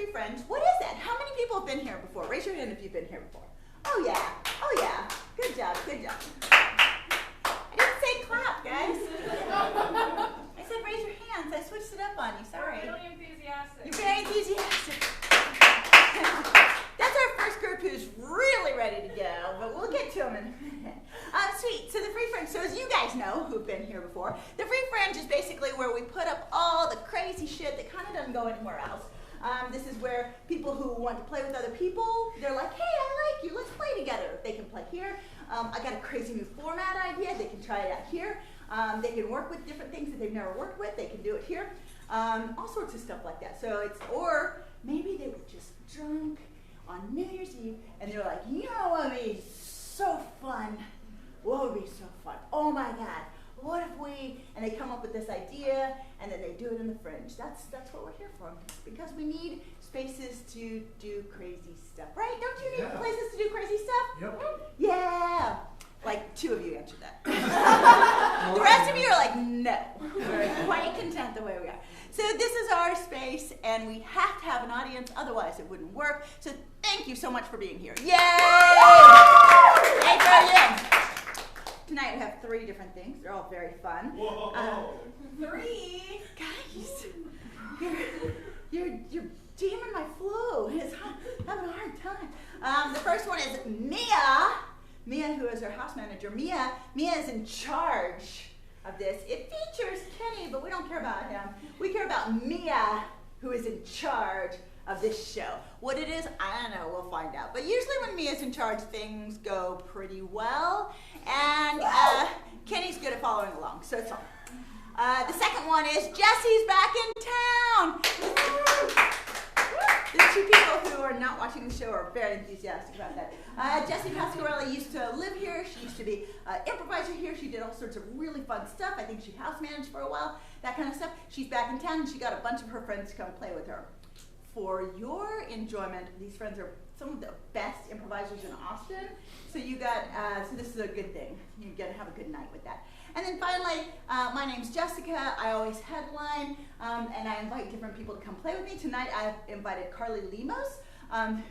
free Fringe. What is that? How many people have been here before? Raise your hand if you've been here before. Oh yeah. Oh yeah. Good job. Good job. I didn't say clap, guys. I said raise your hands. I switched it up on you. Sorry. You're really enthusiastic. You're very enthusiastic. That's our first group who's really ready to go, but we'll get to them in a minute. Sweet. So the free Fringe, so as you guys know who've been here before, the free Fringe is basically where we put up all the crazy shit that kind of doesn't go anywhere else. This is where people who want to play with other people, they're like, hey, I like you, let's play together. They can play here. I got a crazy new format idea. They can try it out here. They can work with different things that they've never worked with. They can do it here. All sorts of stuff like that. So it's, or maybe they were just drunk on New Year's Eve and they're like, you know what would be so fun? What would be so fun? Oh my God. What if we, and they come up with this idea, and then they do it in the Fringe. That's what we're here for, because we need spaces to do crazy stuff, right? Don't you need places to do crazy stuff? Yep. Yeah. Like 2 of you answered that. The rest of you are like, no. We're quite content the way we are. So this is our space, and we have to have an audience, otherwise it wouldn't work. So thank you so much for being here. Yay! Thank you. Tonight we have 3 different things. They're all very fun. Whoa. 3? Guys, you're jamming my flow. It's having a hard time. The first one is Mia. Mia, who is our house manager. Mia is in charge of this. It features Kenny, but we don't care about him. We care about Mia, who is in charge of this show. What it is, I don't know, we'll find out. But usually when Mia's in charge, things go pretty well. And Kenny's good at following along, so it's all. The second one is Jesse's back in town. The 2 people who are not watching the show are very enthusiastic about that. Jessie Pasquarelli used to live here. She used to be an improviser here. She did all sorts of really fun stuff. I think she house managed for a while, that kind of stuff. She's back in town, and she got a bunch of her friends to come play with her. For your enjoyment, these friends are some of the best improvisers in Austin. So you got, so this is a good thing. You get to have a good night with that. And then finally, my name's Jessica. I always headline, and I invite different people to come play with me. Tonight I've invited Carly Lemos,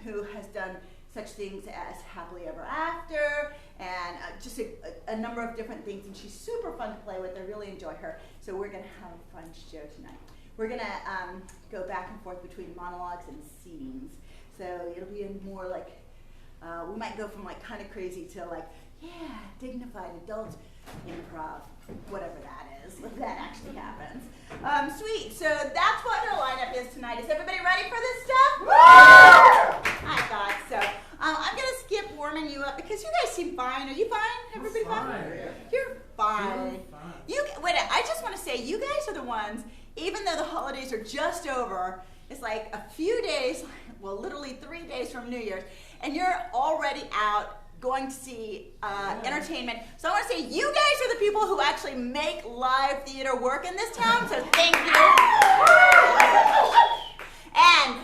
who has done such things as Happily Ever After, and just a number of different things. And she's super fun to play with. I really enjoy her. So we're gonna have a fun show tonight. We're gonna go back and forth between monologues and scenes. So it'll be more like, we might go from like kind of crazy to like, yeah, dignified adult improv, whatever that is, if that actually happens. Sweet, so that's what our lineup is tonight. Is everybody ready for this stuff? Woo! I thought so. I'm gonna skip warming you up because you guys seem fine. Are you fine? Everybody fine? You're fine. Wait, I just want to say, you guys are the ones, even though the holidays are just over, it's like a few days, well, literally 3 days from New Year's, and you're already out going to see entertainment. So I want to say, you guys are the people who actually make live theater work in this town, so thank you. And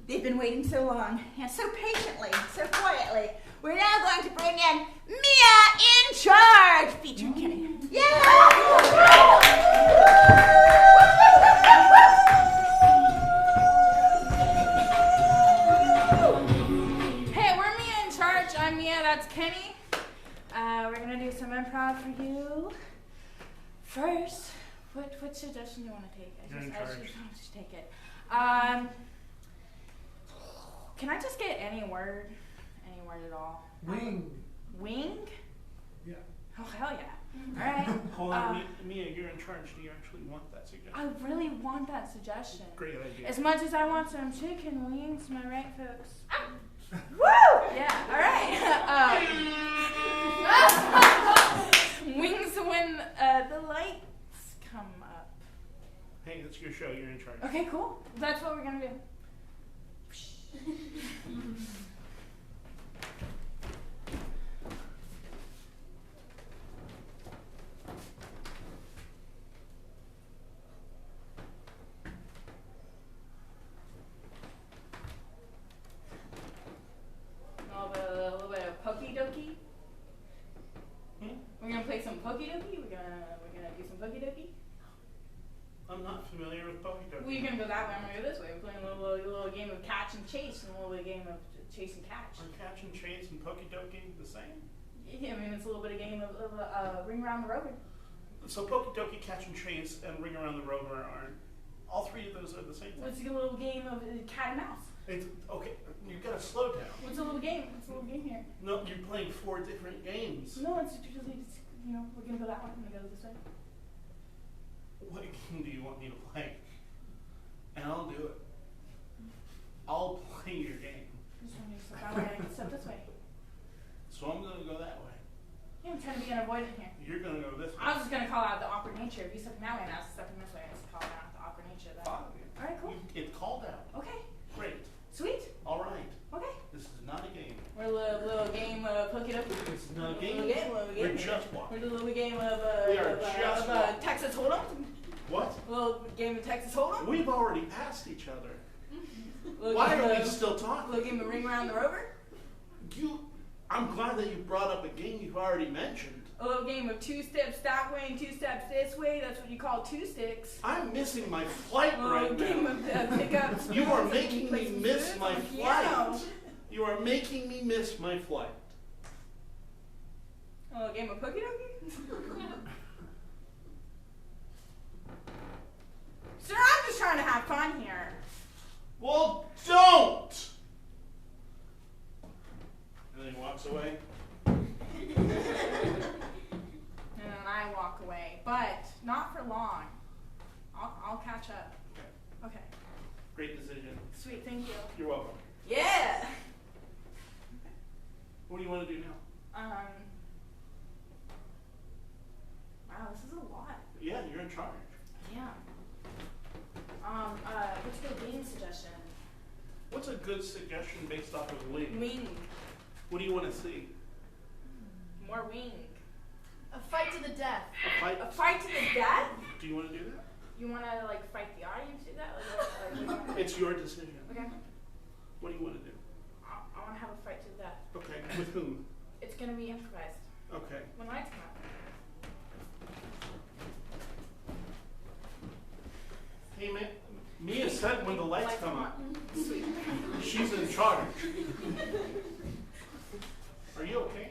they've been waiting so long, and so patiently, so quietly. We're now going to bring in Mia in Charge, featuring Kenny. Yeah! That's Kenny. We're gonna do some improv for you. First, what suggestion do you want to take? I just take it. Can I just get any word at all? Wing. Wing? Yeah. Oh hell yeah! All right. Hold on, Mia, you're in charge. Do you actually want that suggestion? I really want that suggestion. Great idea. As much as I want some chicken wings, am I right, folks? Woo! Yeah, all right. Wings when the lights come up. Hey, that's your show. You're in charge. Okay, cool. That's what we're going to do. A little bit of pokey dokey. We're gonna play some pokey dokey. We're gonna do some pokey dokey. I'm not familiar with pokey dokey. Well, you're gonna go that that way. I'm gonna go this way. We're playing a little game of catch and chase, and a little game of chase and catch. Are catch and chase and pokey dokey the same? Yeah, I mean it's a little bit of game of ring around the rover. So pokey dokey, catch and chase, and ring around the rover are all three of those are the same thing. What's a little game of cat and mouse? It's, okay, you've got to slow down. What's a little game? What's a little game here? No, you're playing 4 different games. No, it's usually just, you know, we're gonna go that way, we're gonna go this way. What game do you want me to play? And I'll do it. I'll play your game. Just want me to step that way, I can step this way. So I'm going to go that way. Yeah, I'm trying to be unavoidant here. You're going to go this way. I was just gonna call out the awkward nature. If you stepping that way and I was stepping this way, I was calling out the awkward nature of that. Fine. Alright, cool. It's called out. Okay. Great. Sweet. All right. Okay. This is not a game. We're a little game of pokey dokey. This is not a game. Little game. We're just walking. We're a little game of We are just walking. Texas Hold'em. What? A little game of Texas Hold'em. We've already passed each other. Little Why game are we of- still talking? Little game of ring around the rover. I'm glad that you brought up a game you've already mentioned. A little game of 2 steps that way and 2 steps this way. That's what you call 2 sticks. I'm missing my flight A little right game now. of pickups. You are making me miss my piano. flight. You are making me miss my flight. A little game of pokey dokey. Sir, I'm just trying to have fun here. Well, don't! And then he walks away. And then I walk away, but not for long. I'll catch up. Okay. Great decision. Sweet, thank you. You're welcome. Yeah. What do you want to do now? Wow, this is a lot. Yeah, you're in charge. Yeah. What's a good game suggestion? What's a good suggestion based off of wing? Wing. What do you want to see? More wing. A fight to the death. A fight? A fight to the death? Do you want to do that? You want to like fight the audience? Do that? Like, what do you wanna- It's your decision. Okay. What do you want to do? I want to have a fight to the death. Okay, with whom? It's gonna be improvised. Okay. When lights come out. Hey, man, Mia said when the lights come on. Sweet. She's in charge. Are you okay?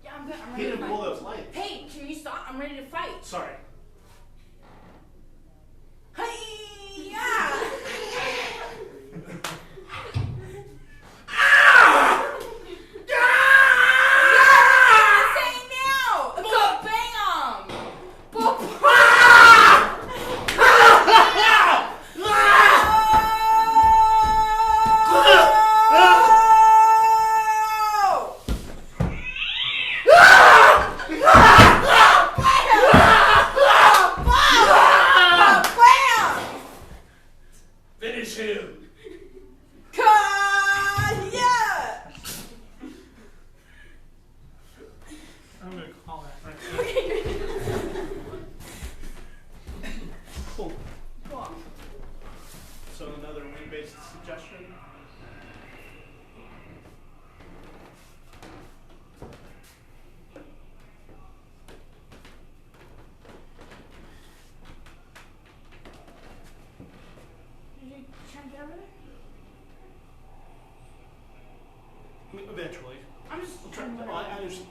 Yeah, I'm good. I'm He ready to didn't pull fight. those lights. Hey, can you stop? I'm ready to fight. Sorry. Hey, yeah. Finish him. Yeah. I'm going to call that right now. Cool. Cool. So another wing-based suggestion. Are you trying to get over there? Eventually. I'm just I'm trying trying. to.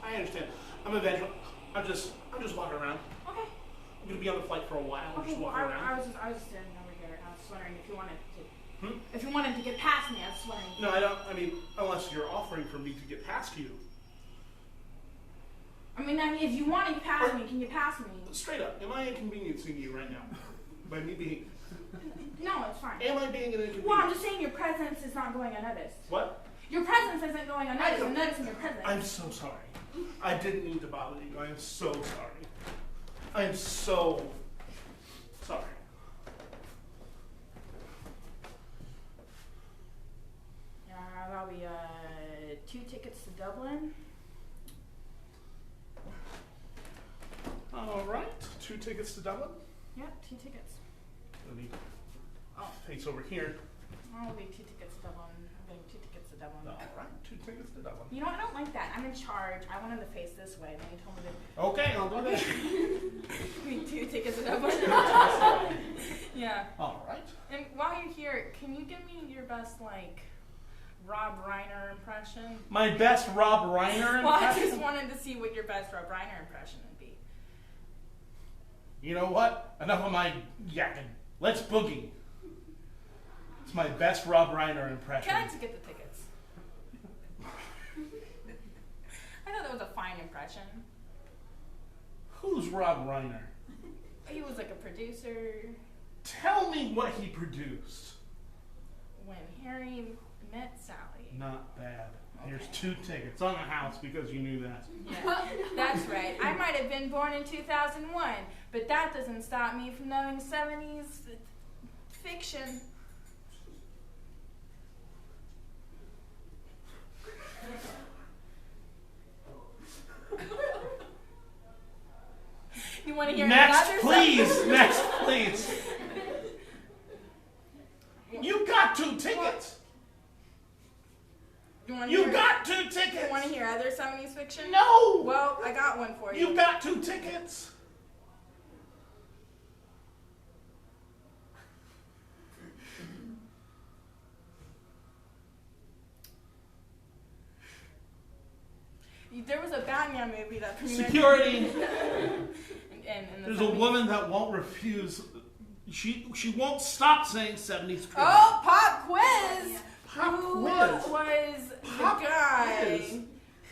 I understand. I'm eventually. I'm just walking around. Okay. I'm gonna be on the flight for a while. I'm Okay. just Well, walking I around. was just standing over here. I was just wondering if you wanted to. If you wanted to get past me, I was just wondering. No, I don't. I mean, unless you're offering for me to get past you. I mean, if you want to get past me, can you pass me? Straight up, am I inconveniencing you right now? By me being. No, it's fine. Am I being an inconvenience? Well, I'm just saying your presence is not going unnoticed. What? Your presence isn't going unnoticed. I'm noticing your presence. I'm so sorry. I didn't mean to bother you. I am so sorry. I am so sorry. That'll be 2 tickets to Dublin. All right, 2 tickets to Dublin. Yep, 2 tickets. Let me Oh. face over here. I'll be 2 tickets to Dublin. I'm getting 2 tickets to Dublin. Alright, 2 tickets to Dublin. You know, I don't like that. I'm in charge. I wanted to face this way. Then you told me to. Okay, I'll do that. Give me 2 tickets to Dublin. Yeah. Alright. And while you're here, can you give me your best, like, Rob Reiner impression? My best Rob Reiner impression? Well, I just wanted to see what your best Rob Reiner impression would be. You know what? Enough of my yakking. Let's boogie. It's my best Rob Reiner impression. Can I just get the tickets? I thought that was a fine impression. Who's Rob Reiner? He was like a producer. Tell me what he produced. When Harry met Sally. Not bad. Okay. Here's 2 tickets on the house because you knew that. Yeah, that's right. I might have been born in 2001, but that doesn't stop me from knowing 70s fiction. You want to hear Next, another please. song? Next, please. You got 2 tickets. You got 2 tickets. You want to hear other 70s fiction? No. Well, I got one for you. You got 2 tickets. There was a Batman movie that premiered. Security. and There's a woman that won't refuse. She won't stop saying 70s. Oh, pop quiz! Pop Who quiz. was Pop the guy quiz.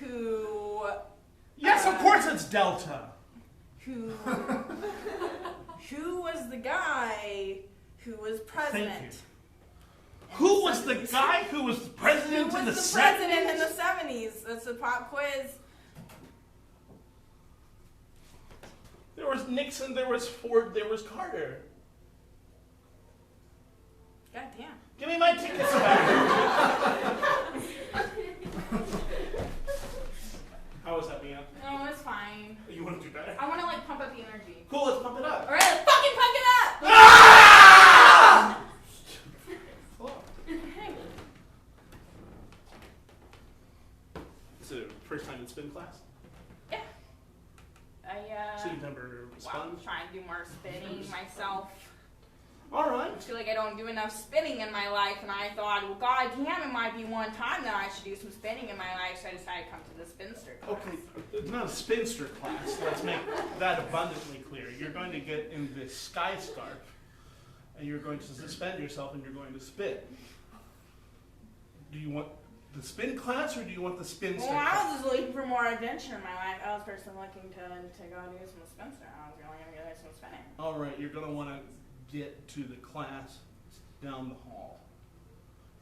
who? Yes, of course it's Delta. Who was the guy who was president? Thank you. Who was the guy who was president in the 70s? Who was the president in the 70s? That's a pop quiz. There was Nixon, there was Ford, there was Carter. God damn. Give me my tickets back. How was that, Mia? No, it's fine. You want to do better? I want to like pump up the energy. Cool, let's pump it up. All right, let's fucking pump it up. Ah! Hey. Is it first time in spin class? Yeah. So you've never spun? I'm trying to do more spinning myself. All right. I feel like I don't do enough spinning in my life, and I thought, well, god damn, it might be one time that I should do some spinning in my life, so I decided to come to the spinster class. Okay, it's not a spinster class. Let's make that abundantly clear. You're going to get in this sky scarf, and you're going to suspend yourself, and you're going to spin. Do you want the spin class, or do you want the spinster Well, I class? was just looking for more adventure in my life. I was personally looking to go do some spinster. I was really going to go do some spinning. All right, you're going to want to get to the class down the hall.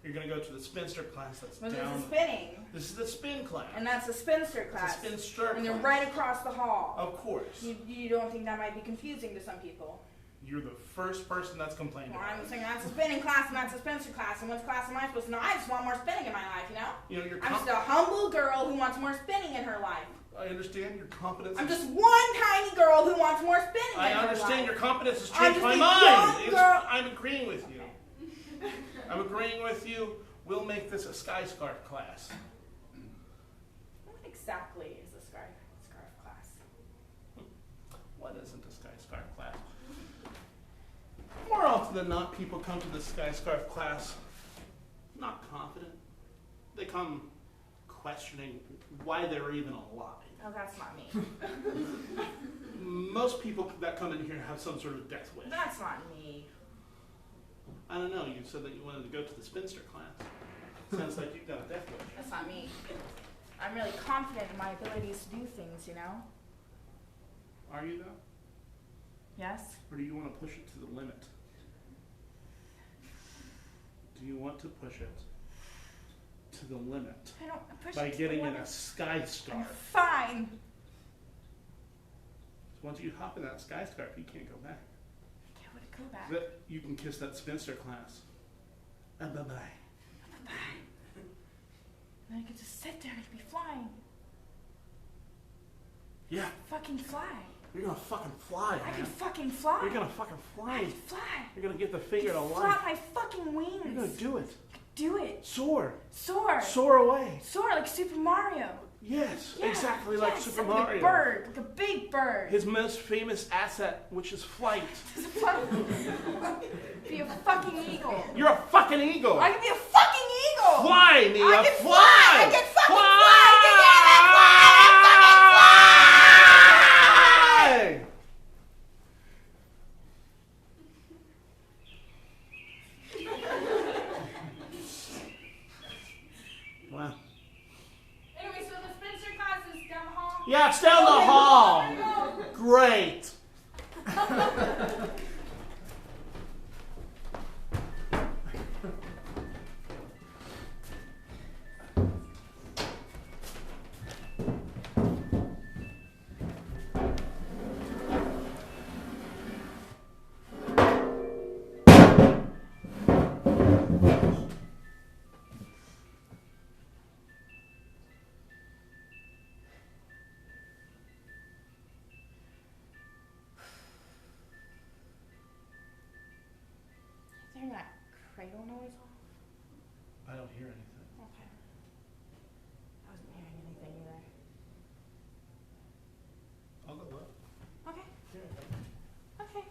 You're going to go to the spinster class that's But down. this is spinning. This is the spin class. And that's the spinster It's class. a spinster And they're class. right across the hall. Of course. You don't think that might be confusing to some people? You're the first person that's complained Well, about I'm it. saying that's a spinning class and that's a spinster class. And what class am I supposed to know? I just want more spinning in my life, you know? You know, your I'm just a humble girl who wants more spinning in her life. I understand your competence. I'm just one tiny girl who wants more spinning in her life. I understand your competence has I'm changed just my a mind. young girl. I'm agreeing with you. I'm agreeing with you. We'll make this a sky scarf class. What exactly is a scarf class? What isn't a sky scarf class? More often than not, people come to the sky scarf class not confident. They come questioning why they're even alive. Oh, that's not me. Most people that come in here have some sort of death wish. That's not me. I don't know. You said that you wanted to go to the spinster class. Sounds like you've got a death wish. That's not me. I'm really confident in my abilities to do things, you know? Are you though? Yes? Or do you want to push it to the limit? Do you want to push it to the limit I don't push by it to the getting in limit. a sky I'm scarf? fine. Once you hop in that sky scarf, you can't go back. I can't wait to go back. That you can kiss that spinster class. Bye-bye. Bye-bye. And I could just sit there and be flying. Yeah, Fucking fly. you're gonna fucking fly, I man. could fucking fly. You're gonna fucking I fly. could fly. You're gonna get the figure to life. Flap my fucking wings. You're gonna do it. Do it. Soar. Soar. Soar away. Soar like Super Mario. Yes, Yeah, exactly like yes, Super like Mario. a bird, like a big bird. His most famous asset, which is flight. Be a fucking eagle. You're a fucking eagle. I can be a fucking eagle. Fly, Mia. I can fly. I can fucking fly. Fly. Wow. Anyway, so the Spencer class is down the hall? Yeah, it's down the hall. Great. Turn that cradle noise off. I don't hear anything. Okay. I wasn't hearing anything either. I'll go look. Okay. Here I go. Okay.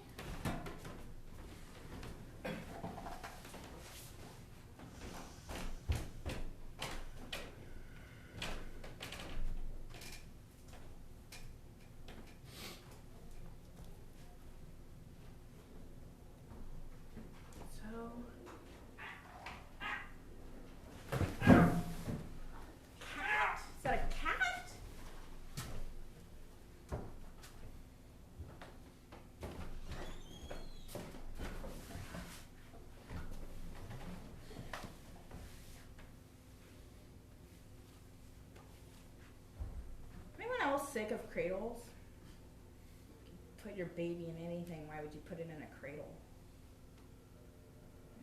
So. Cat? Is that a cat? Anyone else sick of cradles? Put your baby in anything, why would you put it in a cradle?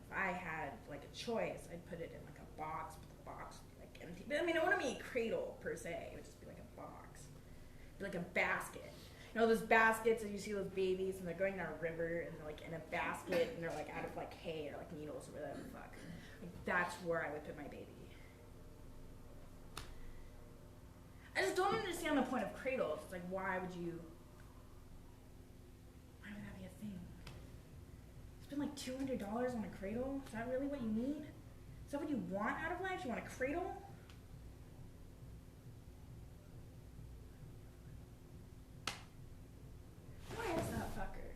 If I had like a choice, I'd put it in like a box, but the box would be like empty. But I mean, it wouldn't be a cradle per se, it would just be like a box. It'd be like a basket. You know those baskets that you see those babies and they're going down a river and they're like in a basket and they're like out of like hay or like needles or whatever the fuck. Like that's where I would put my baby. I just don't understand the point of cradles. It's like why would that be a thing? Spend like $200 on a cradle? Is that really what you need? Is that what you want out of life? You want a cradle? Why is that fucker?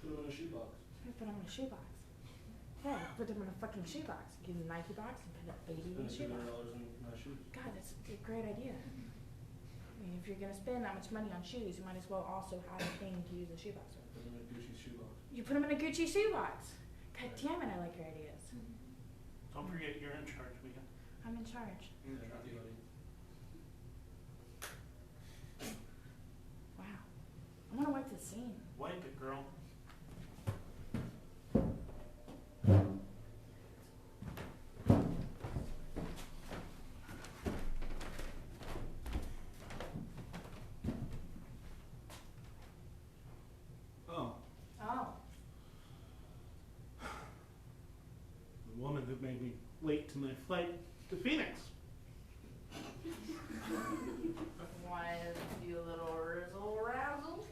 Put it in a shoebox. I put him in a shoebox. Yeah, put him in a fucking shoebox. Get a Nike box and put a baby in a shoebox. God, that's a great idea. I mean, if you're gonna spend that much money on shoes, you might as well also have a thing to use a shoebox with. Put it in a Gucci shoebox. You put them in a Gucci shoebox. God damn it, I like your ideas. Don't forget you're in charge, Mia. I'm in charge. Wow. I wanna wipe the scene. Wipe it, girl. Oh, Oh. the woman who made me late to my flight to Phoenix. Wanted to do a little rizzle razzle.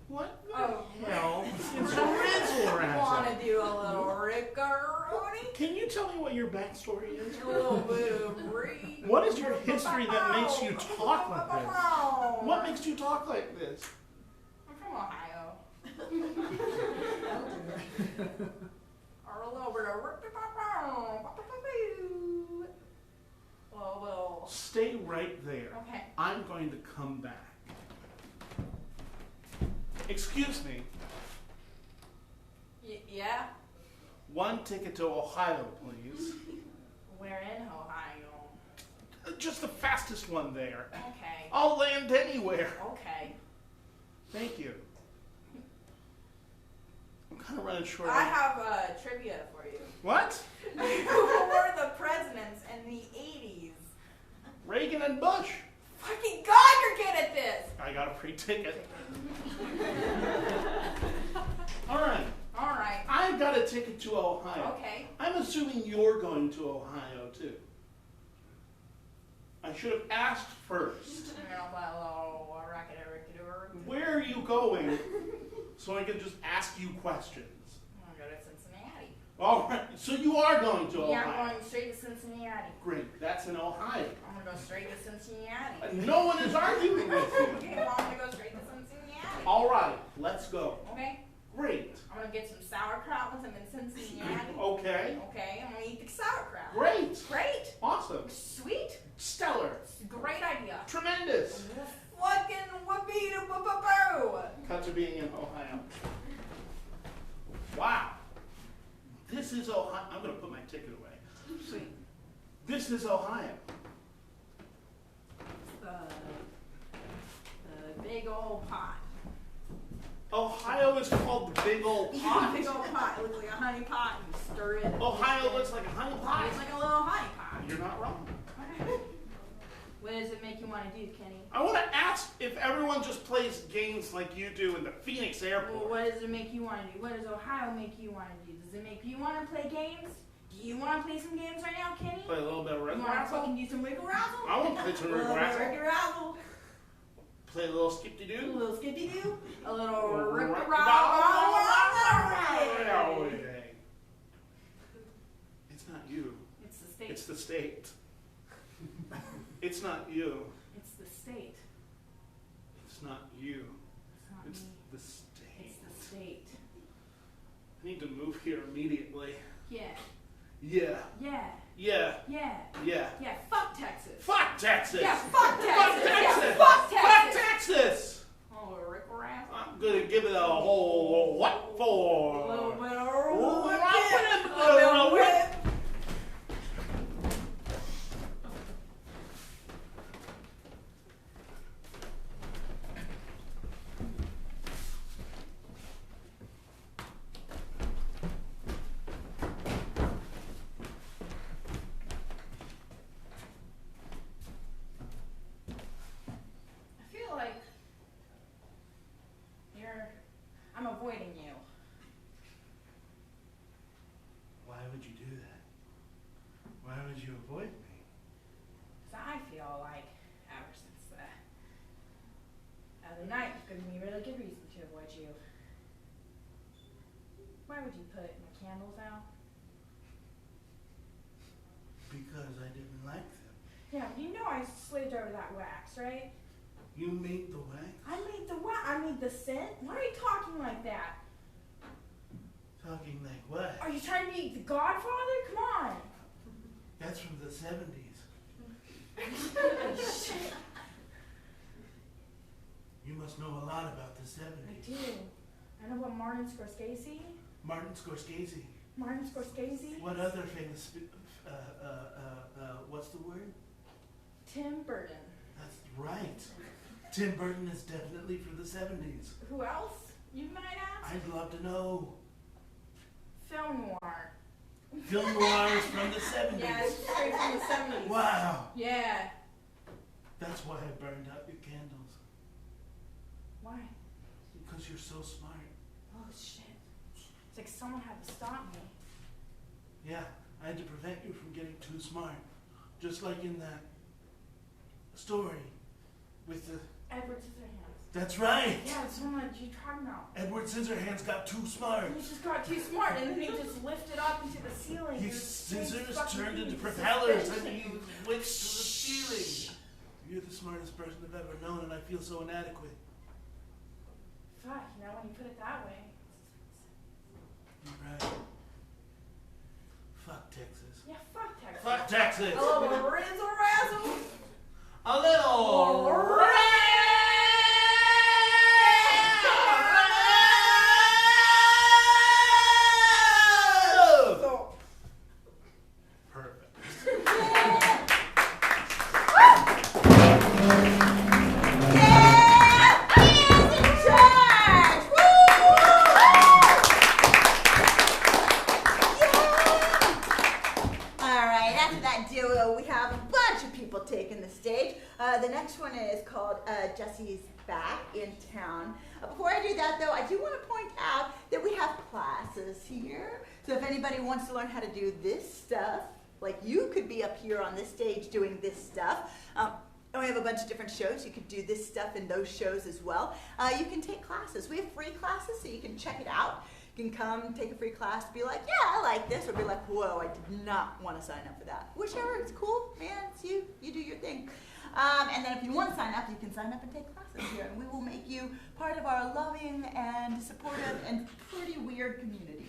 What the Oh. hell is a rizzle razzle? Want to do a little rickaroni? Can you tell me what your backstory is? A little bit of breed. What is your history that makes you talk like this? What makes you talk like this? I'm from Ohio. Or a little bit of little. Stay right there. Okay. I'm going to come back. Excuse me. Yeah? One ticket to Ohio, please. We're in Ohio. Just the fastest one there. Okay. I'll land anywhere. Okay. Thank you. I'm kind of running short. I have trivia for you. What? Who were the presidents in the 80s? Reagan and Bush. Fucking God, you're good at this! I got a free ticket. All right. I've got a ticket to Ohio. Okay. I'm assuming you're going to Ohio too. I should have asked first. Where are you going? So I could just ask you questions. I'm gonna go to Cincinnati. All right. So you are going to Ohio. Yeah, I'm going straight to Cincinnati. Great. That's in Ohio. I'm gonna go straight to Cincinnati. No one is arguing with you. Okay, well, I'm gonna go straight to Cincinnati. All right. Let's go. Okay. Great. I'm gonna get some sauerkraut once I'm in Cincinnati. Okay. Okay, I'm gonna eat the sauerkraut. Great. Great. Awesome. Sweet. Stellar. Great idea. Tremendous. Fucking whoopee-doo-boo-boo-boo. Cut to being in Ohio. Wow. This is Ohio. I'm going to put my ticket away. Sweet. This is Ohio. The big old pot. Ohio is called the Big Old Pot. Big old pot. It looks like a honey pot. You stir it. Ohio looks like a honey pot. It's like a little honey pot. You're not wrong. What does it make you want to do, Kenny? I want to ask if everyone just plays games like you do in the Phoenix Well, airport. what does it make you want to do? What does Ohio make you want to do? Does it make you want to play games? Do you want to play some games right now, Kenny? Play a little bit of You Red want to Razzle. fucking do some wiggle razzle? I want to play some A Red little bit of Razzle. wiggle razzle. Play a little A skip-de-doo. little skippy doo. A little Oh, rip rock- razzle. It's not you. It's the state. It's the state. It's not you. It's the state. It's not you. It's not It's me. the state. It's the state. I need to move here immediately. Yeah. Yeah. Yeah. Yeah. Yeah. Yeah. Yeah. Fuck Texas. Fuck Texas. Yeah. Fuck Texas. Fuck Texas. Yeah. Fuck Texas. Fuck Texas. Oh, Rick Razzle. I'm gonna give it a whole what for? A little bit of Oh, whip. I'm A gonna little whip. whip. I feel like I'm avoiding you. Why would you do that? Why would you avoid me? Because I feel like ever since the other night, you've given me really good reason to avoid you. Why would you put my candles out? Because I didn't like them. Yeah, but you know I slaved over that wax, right? You made the wax? I made the wax. I made the scent. Why are you talking like that? Talking like what? Are you trying to be the Godfather? Come on. That's from the 70s. Shit. You must know a lot about the I 70s. do. I know about Martin Scorsese. Martin Scorsese. Martin Scorsese. What other famous, what's the word? Tim Burton. That's right. Tim Burton is definitely from the 70s. Who else? You might ask. I'd love to know. Film noir. Film noir is from the 70s. Yeah, it's straight from the 70s. Wow. Yeah. That's why I burned out your candles. Why? Because you're so smart. Oh shit. It's like someone had to stop me. Yeah, I had to prevent you from getting too smart. Just like in that story with the... Edward Scissorhands. That's right. Yeah, it's someone that you're talking about. Edward Scissorhands got too smart. He just got too smart and then he just lifted up into the ceiling. His It was scissors fucking turned into huge. propellers and he went to the ceiling. You're the smartest person I've ever known and I feel so inadequate. Fuck, you know, when you put it that way. You're right. Fuck Texas. Yeah, fuck Texas. Fuck Texas. A little razzle razzle. A little So, Perfect. Alright, after that duo, we have a bunch of people taking the stage. The next one is called Jesse's Back in Town. Before I do that, though, I do want to point out that we have classes here. anybody wants to learn how to do this stuff, like you could be up here on this stage doing this stuff. And we have a bunch of different shows. You could do this stuff in those shows as well. You can take classes. We have free classes, so you can check it out. You can come, take a free class, be like, yeah, I like this, or be like, whoa, I did not want to sign up for that. Whichever, it's cool, man, it's you. You do your thing. And then if you want to sign up, you can sign up and take classes here, and we will make you part of our loving and supportive and pretty weird community.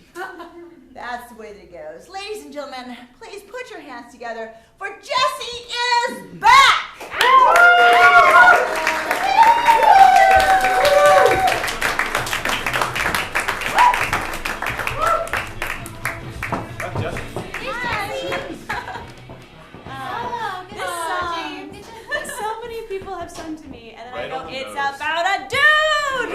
That's the way that it goes. Ladies and gentlemen, please put your hands together for Jessie is Back! People have sung to me, and then Right I on go, the it's nose. about a dude!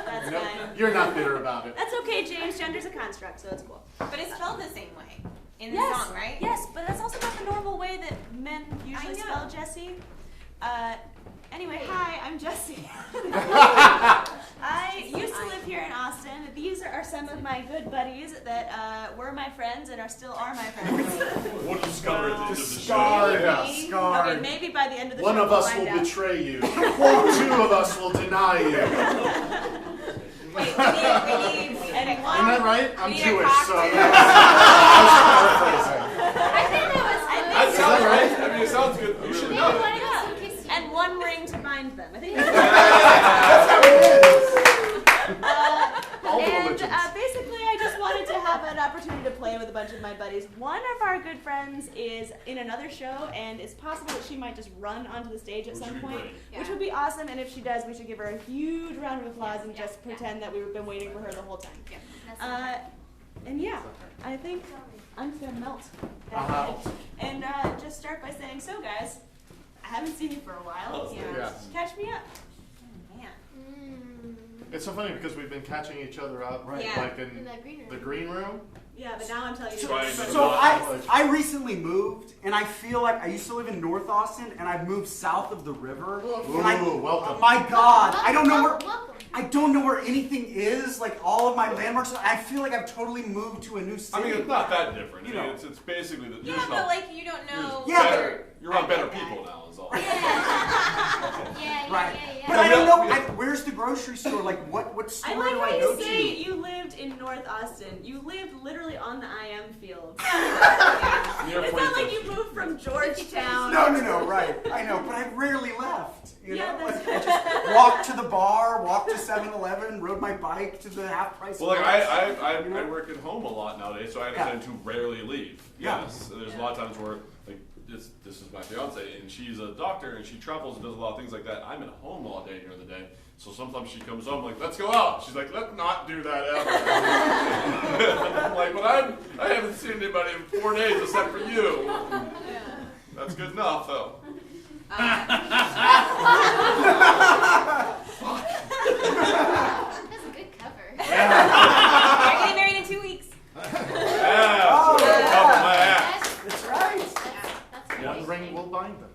That's fine. You're not bitter about it. That's okay, James. Gender's a construct, so it's cool. But it's spelled the same way in the Yes, song, right? yes, but that's also not the normal way that men usually know. spell Jessie. Anyway, hi, I'm Jessie. I used to live here in Austin. These are some of my good buddies that were my friends and still are my friends. We'll discover at the end of the show. Scarred, Maybe. scarred. Okay, maybe by the end of the One show of we'll us find will out. betray you. 2 of us will deny you. Wait, we need And Isn't that right? I'm We need a Jewish, so cocktail. I was paraphrasing. I think that was. That sounds that right. I mean, it sounds good. You should know it. And one ring to bind them. I think That's how it is. All the And religions. basically, I just wanted to have an opportunity to play with a bunch of my buddies. One of our good friends is in another show, and it's possible that she might just run onto the stage at Which some would be point, great. which would be awesome. And if she does, we should give her a huge round of applause and just pretend that we've been waiting for her the whole time. And yeah, I think I'm just gonna melt. And just start by saying, so guys, I haven't seen you for a while. Yes. Catch me up. Man. It's so funny because we've been catching each other up, Right. like in that green room. the green room. Yeah, but now I'm telling you. Try this. to- So I recently moved, and I feel like I used to live in North Austin, and I've moved south of the river. And I, Ooh, welcome. my God, I don't know where Welcome. I don't know where anything is. Like all of my landmarks, I feel like I've totally moved to a new I city. mean, it's not that different. You I mean, know. it's basically the. Yeah, but like you don't know. Yeah, but- better. You're around I better get that. people now, is all. Yeah, Right. yeah. But I don't know. where's the grocery store? Like, what I store like do how I go you say to? you lived in North Austin. You lived literally on the IM field. Near It's not like you 45th. moved from Georgetown. No, right. I know, but I rarely left. You Yeah, know, that's like, I just walked to the bar, walked to 7-Eleven, rode my bike to the half price. Well, like stores. I work at home a lot nowadays, so I tend to rarely leave. Yeah. Yes, there's a lot of times where like this is my fiance, and she's a doctor, and she travels and does a lot of things like that. I'm at home all day during the day, so sometimes she comes home like, "Let's go out." She's like, "Let's not do that ever." I'm like, "But I haven't seen anybody in 4 days except for you." That's good enough, though. That's a good cover. You're getting married in 2 weeks. Yeah, Oh. cover my ass. That's right. That's One nice. ring will bind them.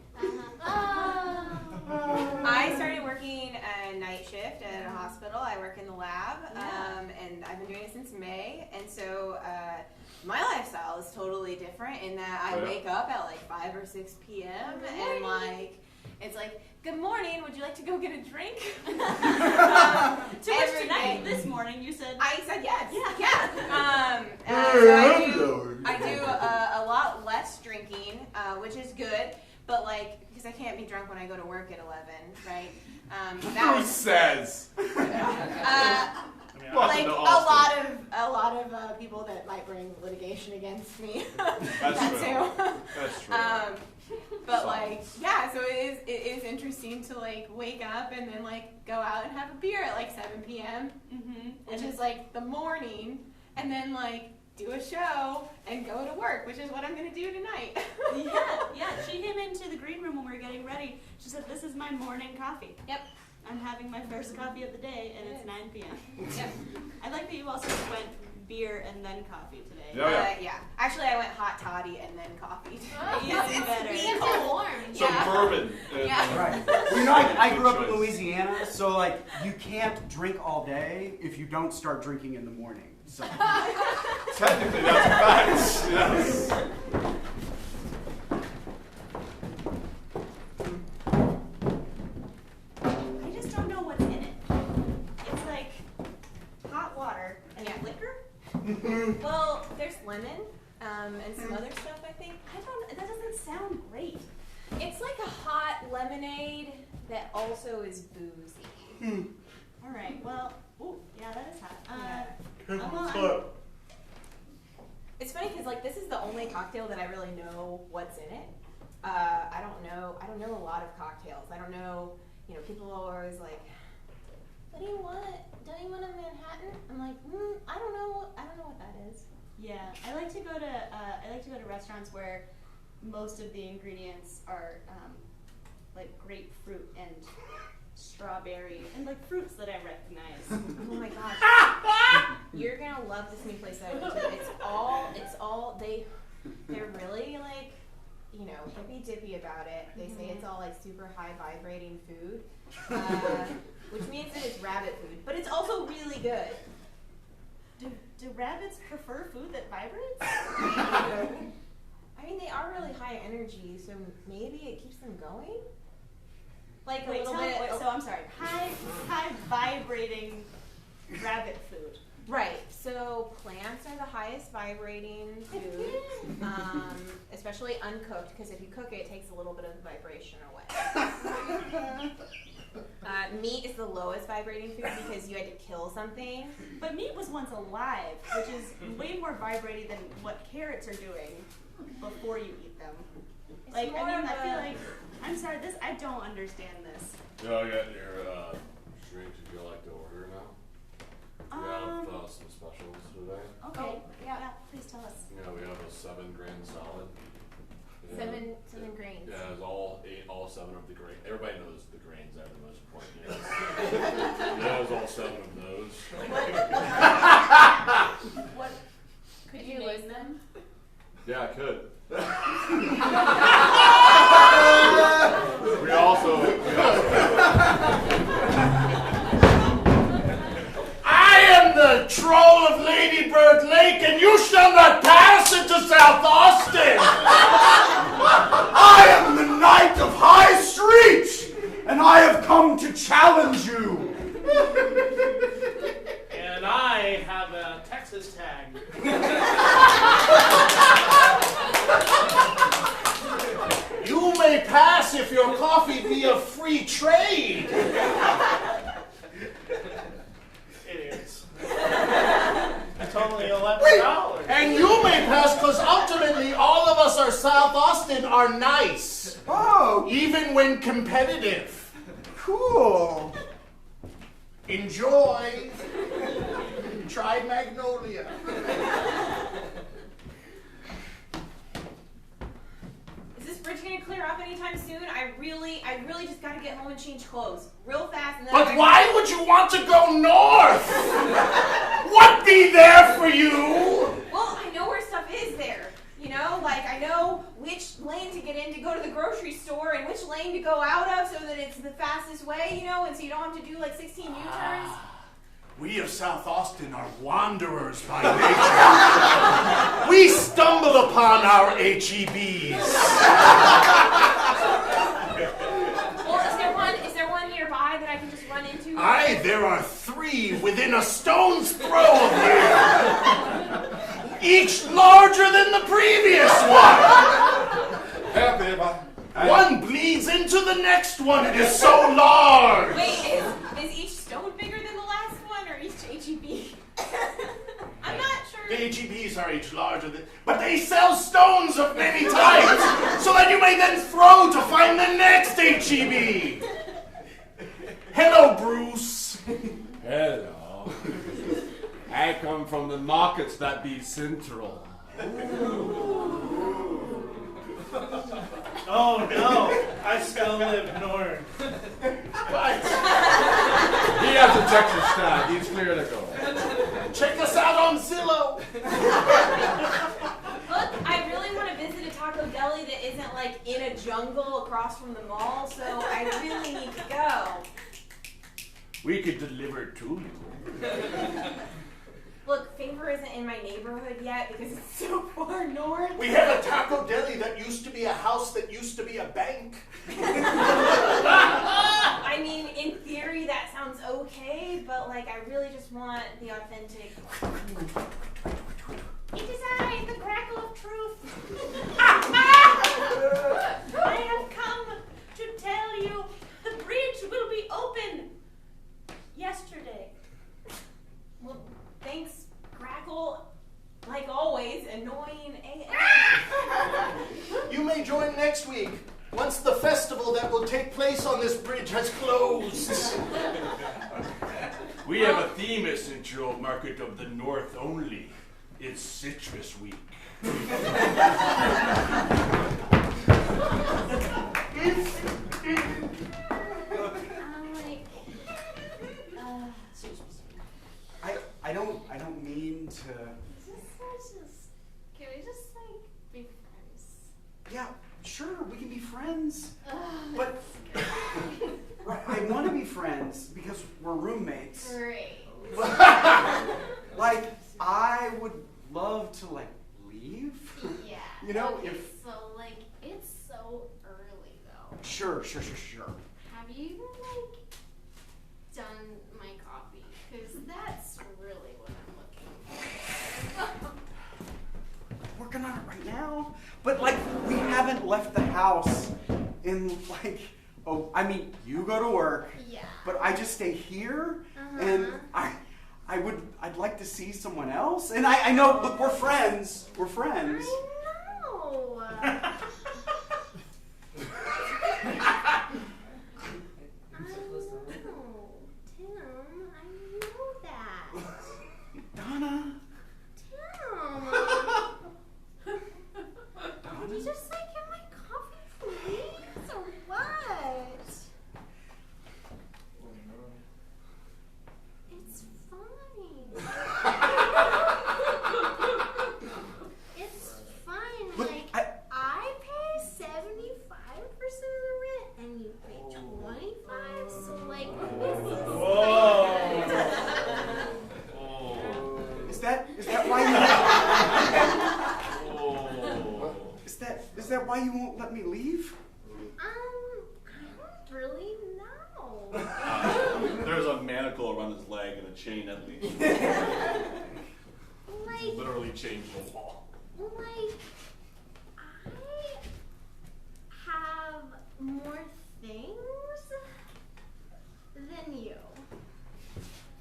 I started working a night shift at a hospital. I work in the lab, and I've been doing it since May. And so my lifestyle is totally different in that I Oh, yeah. wake up at like 5 or 6 p.m. and like it's like, "Good morning. Would you like to go get a drink?" To which Every tonight, day. this morning, you said. I said yes. Yeah. So I do a lot less drinking, which is good. But like, because I can't be drunk when I go to work at 11, right? That Who was says? I mean, like to a Austin. lot of people that might bring litigation against me. That's That true. too. That's true. But like, yeah, so it is interesting to like wake up and then like go out and have a beer at like 7 p.m., which is like the morning, and then like do a show and go to work, which is what I'm gonna do tonight. Yeah. She came into the green room when we were getting ready. She said, "This is my morning coffee." Yep. I'm having my first coffee of the day, and it's 9 p.m. Yep. I like that you also went beer and then coffee today. Yeah. Actually, I went hot toddy and then coffee today. Even better. Keeps it warm. Some bourbon. Yeah. Right. Well, you know, I grew up in Good choice. Louisiana, so like you can't drink all day if you don't start drinking in the morning. So. Technically, that's facts. Yes. I just don't know what's in it. It's like hot water and liquor. Well, there's lemon and some other stuff, I think. That doesn't sound great. It's like a hot lemonade that also is boozy. All right. Well, yeah, that is hot. It's funny because like this is the only cocktail that I really know what's in it. I don't know a lot of cocktails. I don't know. You know, people are always like, "What do you want? Don't you want a Manhattan?" I'm like, I don't know. I don't know what that is. Yeah, I like to go to restaurants where most of the ingredients are like grapefruit and strawberry and like fruits that I recognize. Oh my gosh. You're gonna love this new place that I went to. They're really like, you know, hippy dippy about it. They say it's all like super high vibrating food. Which means that it's rabbit food. But it's also really good. Do rabbits prefer food that vibrates? I mean, they are really high energy, so maybe it keeps them going. Like a little bit. So I'm sorry. High vibrating rabbit food. Right. So plants are the highest vibrating food, especially uncooked, because if you cook it, it takes a little bit of the vibration away. Meat is the lowest vibrating food because you had to kill something. But meat was once alive, which is way more vibrating than what carrots are doing before you eat them. I feel like, I'm sorry, I don't understand this. Yeah, I got your drinks if you like to order now. We have some specials today. Okay. Oh, yeah. Please tell us. Yeah, we have a 7-grain salad. Yeah. Seven grains. Yeah, it's all 7 of the grains. Everybody knows the grains are the most important. Yeah, it's all 7 of those. What? Could you list them? Yeah, I could. we also I am the troll of Ladybird Lake, and you shall not pass into South Austin. I am the Knight of High Street, and I have come to challenge you. And I have a Texas tag. You may pass if your coffee be a free trade. It is. It's only $11. And you may pass because ultimately all of us are South Austin are nice. Oh, Even when competitive. cool. Enjoy. Try Magnolia. Is this fridge gonna clear up anytime soon? I really just gotta get home and change clothes real fast. And then But why would you want to go north? What be there for you? Well, I know where stuff is there. You know, like I know which lane to get in to go to the grocery store and which lane to go out of so that it's the fastest way, you know, and so you don't have to do like 16 U-turns. We of South Austin are wanderers by nature. We stumble upon our HEBs. Well, is there one nearby that I can just run into? Aye, there are 3 within a stone's throw of here. Each larger than the previous one. happy about. One bleeds into the next one. It is so large. Wait, is each stone bigger than the last one, or each HEB? I'm not sure. The HEBs are each larger than, but they sell stones of many types, so that you may then throw to find the next HEB. Hello, Bruce. Hello. I come from the markets that be central. Oh no, I still live north. Right. He has a Texas tag. He's clear to go. Check us out. out on Zillow. Look, I really want to visit a taco deli that isn't like in a jungle across from the mall, so I really need to go. We could deliver it to you. Look, Favor isn't in my neighborhood yet because it's so far north. We have a taco deli that used to be a house that used to be a bank. I mean, in theory that sounds okay, but like I really just want the authentic. It is I, the crackle of truth. I have come to tell you the bridge will be open yesterday. Well, thanks, Crackle. Like always, annoying AF. You may join next week, once the festival that will take place on this bridge has closed. We have a theme at Central Market of the North only. It's Citrus Week. I don't mean to. Can we just like be friends? Yeah, sure, we can be friends. But right, I want to be friends because we're roommates. Great. Like, I would love to like leave. Yeah. You know, okay, if so like it's so early though. sure. Have you like done my coffee? Because that's really what I'm looking for. Working on it right now. But like, we haven't left the house in like, oh, I mean, you go to work. Yeah. But I just stay here, and I'd like to see someone else. And I know, look, we're friends. We're friends. I know. Tim, I know that. Donna. Tim. Did you just like get my coffee, please, or what? It's fine. It's fine. Look, Like I pay 75% of the rent, and you pay 25. So like this is Is that why you? Is that why you won't let me leave? I don't really know. There's a manacle around his leg and a chain at least. Like, Literally changed the wall. like, I have more things than you.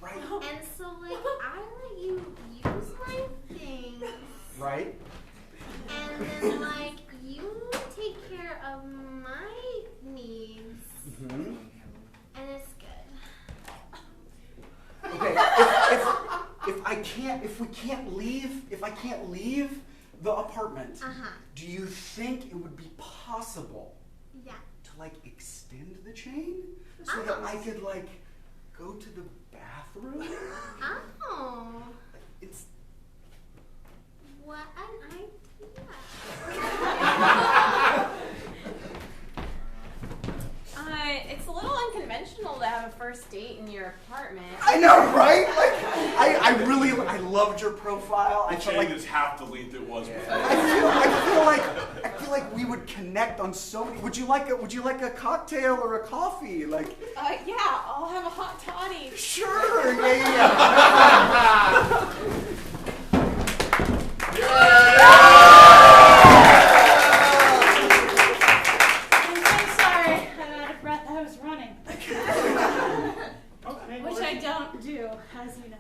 Right. And so, like, I let you use my things. Right. And then, like, you take care of my needs. Mm-hmm. And it's good. Okay. If I can't leave the apartment, do you think it would be possible Yeah. to like extend the chain so that I could like go to the bathroom? Oh. It's What an idea. It's a little unconventional to have a first date in your apartment. I know, right? Like, I loved your profile. I The felt chain like is half the length it was before. I feel like we would connect on so many. Would you like a cocktail or a coffee? Like, Yeah, I'll have a hot toddy. sure, yeah. I'm so sorry. I'm out of breath. I was running. Which I don't do, as you know.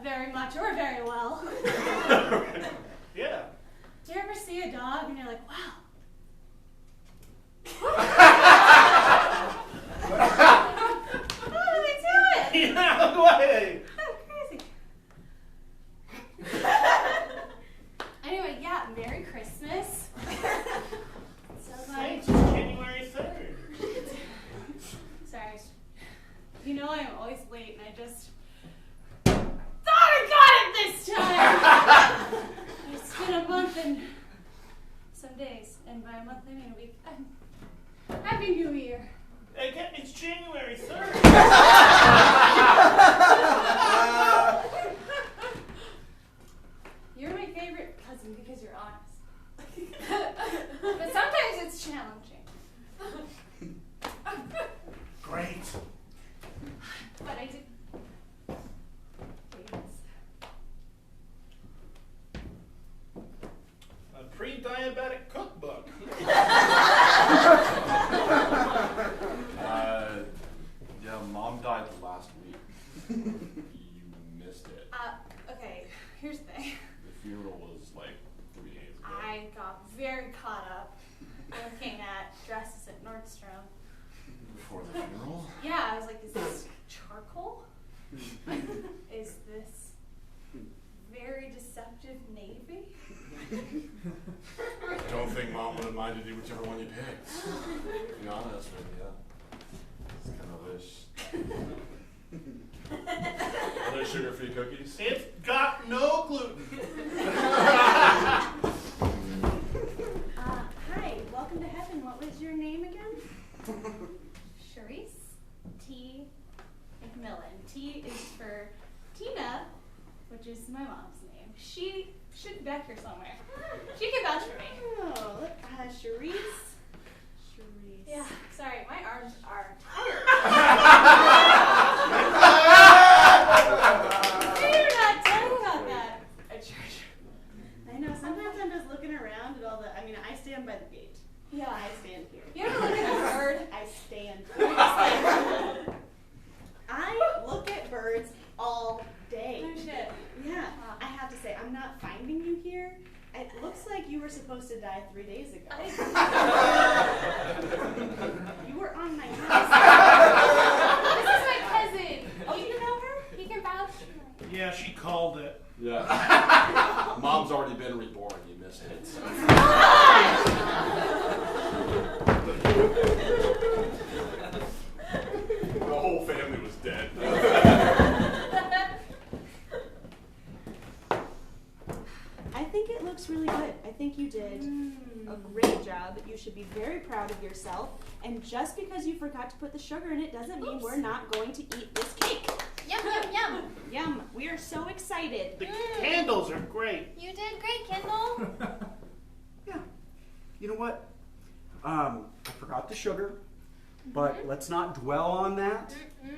Very much or very well. Yeah. Do you ever see a dog and you're like, wow. How do they do it? Yeah, no way. Oh, crazy. Anyway, yeah, Merry Christmas. So Thanks, like, it's January 3rd. sorry. You know I'm always late and I just thought this time. It's been a month and some days, and by a month I mean a week. Happy New Year. It's January 3rd. You're my favorite cousin because you're honest. But sometimes it's challenging. Great. But I did. A pre-diabetic cookbook. Yeah, Mom died last week. You missed it. Okay, here's the thing. The funeral was like 3 days ago. I got very caught up looking at dresses at Nordstrom. Before the funeral? Yeah, I was like, is this charcoal? Is this very deceptive navy? I don't think Mom would have minded you whichever one you picked. To be honest with you. Just kind of wish. Are there sugar-free cookies? It's got no gluten. Hi, welcome to heaven. What was your name again? Charisse T. McMillan. T is for Tina, which is my mom's name. She should be back here somewhere. She can vouch for me. Oh, look, Charisse. Charisse. Yeah, sorry, my arms are tired. You're not telling about that at church. I know, sometimes I'm just looking around at all the, I stand by the gate. Yeah. I stand here. You ever look at a bird? I stand. I look at birds all day. No shit. Yeah, I have to say, I'm not finding you here. It looks like you were supposed to die 3 days ago. You were on my house. This is my cousin. Oh, you know her? He can vouch for me. Yeah, she called it. Yeah. Mom's already been reborn. You missed it. So. The whole family was dead. I think it looks really good. I think you did a great job. You should be very proud of yourself. And just because you forgot to put the sugar in it doesn't mean we're not going to eat this cake. Yum, yum, yum. Yum. We are so excited. The candles are great. You did great, Kendall. Yeah. You know what? I forgot the sugar, but let's not dwell on that.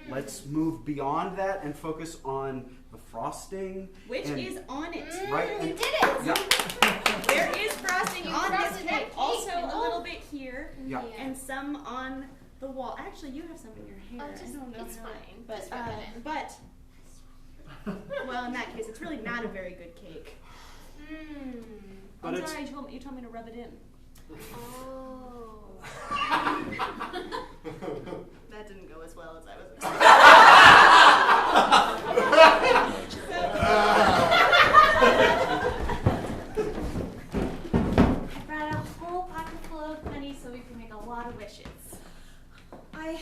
Let's move beyond that and focus on the frosting. Which is on it. Right? You And- did it. Yeah. There is frosting You on this frosted that cake. cake, Also a Kendall. little bit here. Yeah. And some on the wall. Actually, you have some in your hair. Oh, just- I don't know it's how. fine. But, Just rub it in. well, in that case, it's really not a very good cake. But I'm it's- sorry, you told me to rub it in. Oh. That didn't go as well as I was I brought a whole pocket full of money so we can make a lot of wishes. I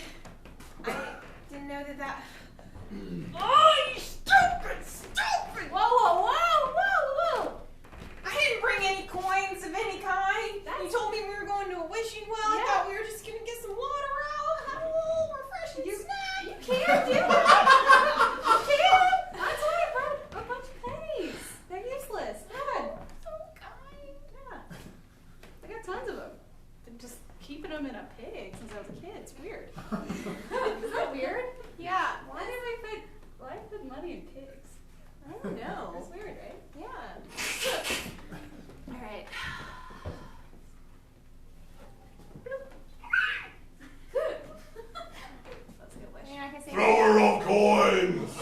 didn't know that. Oh, you stupid! Whoa, whoa, whoa, whoa, whoa! I didn't bring any coins of any kind. That's- You told me we were going to a wishing well. I Yeah. thought we were just gonna get some water out, have a little refreshing snack. You can't do that! You can't! That's why I brought a bunch of pennies. They're useless. God. So kind. Yeah. I got tons of them. Been just keeping them in a pig since I was a kid. It's weird. Is that weird? Yeah. Why put money in pigs? I don't know. That's weird, right? Yeah. All right. That's a good wish. You're not gonna say Thrower of coins!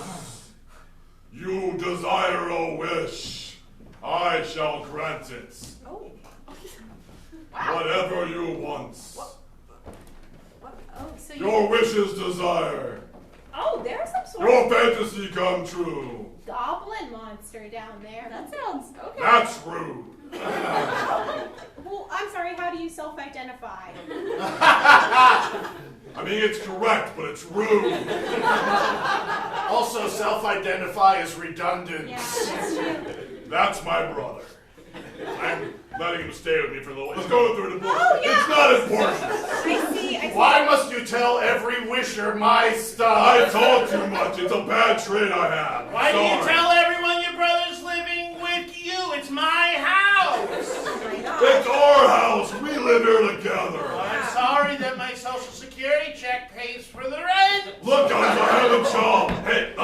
You desire a wish. I shall grant it. Oh. Whatever you want. What? Oh, so you. Your wishes desire. Oh, there's some sort Your of fantasy come true. Goblin monster down there. That sounds okay. That's rude. Well, I'm sorry, how do you self-identify? I mean, it's correct, but it's rude. Also, self-identify as redundant. Yeah, that's true. That's my brother. I'm letting him stay with me for a little while. He's going through the book. Oh, yeah. It's not important. I see. Why must you tell every wisher my stuff? I talk too much. It's a bad trait I have. Why do you Sorry. tell everyone your brother's living with you? It's my house. It's our house. We live here together. I'm sorry that my social security check pays for the rent. Look, guys, I have a job. Hey,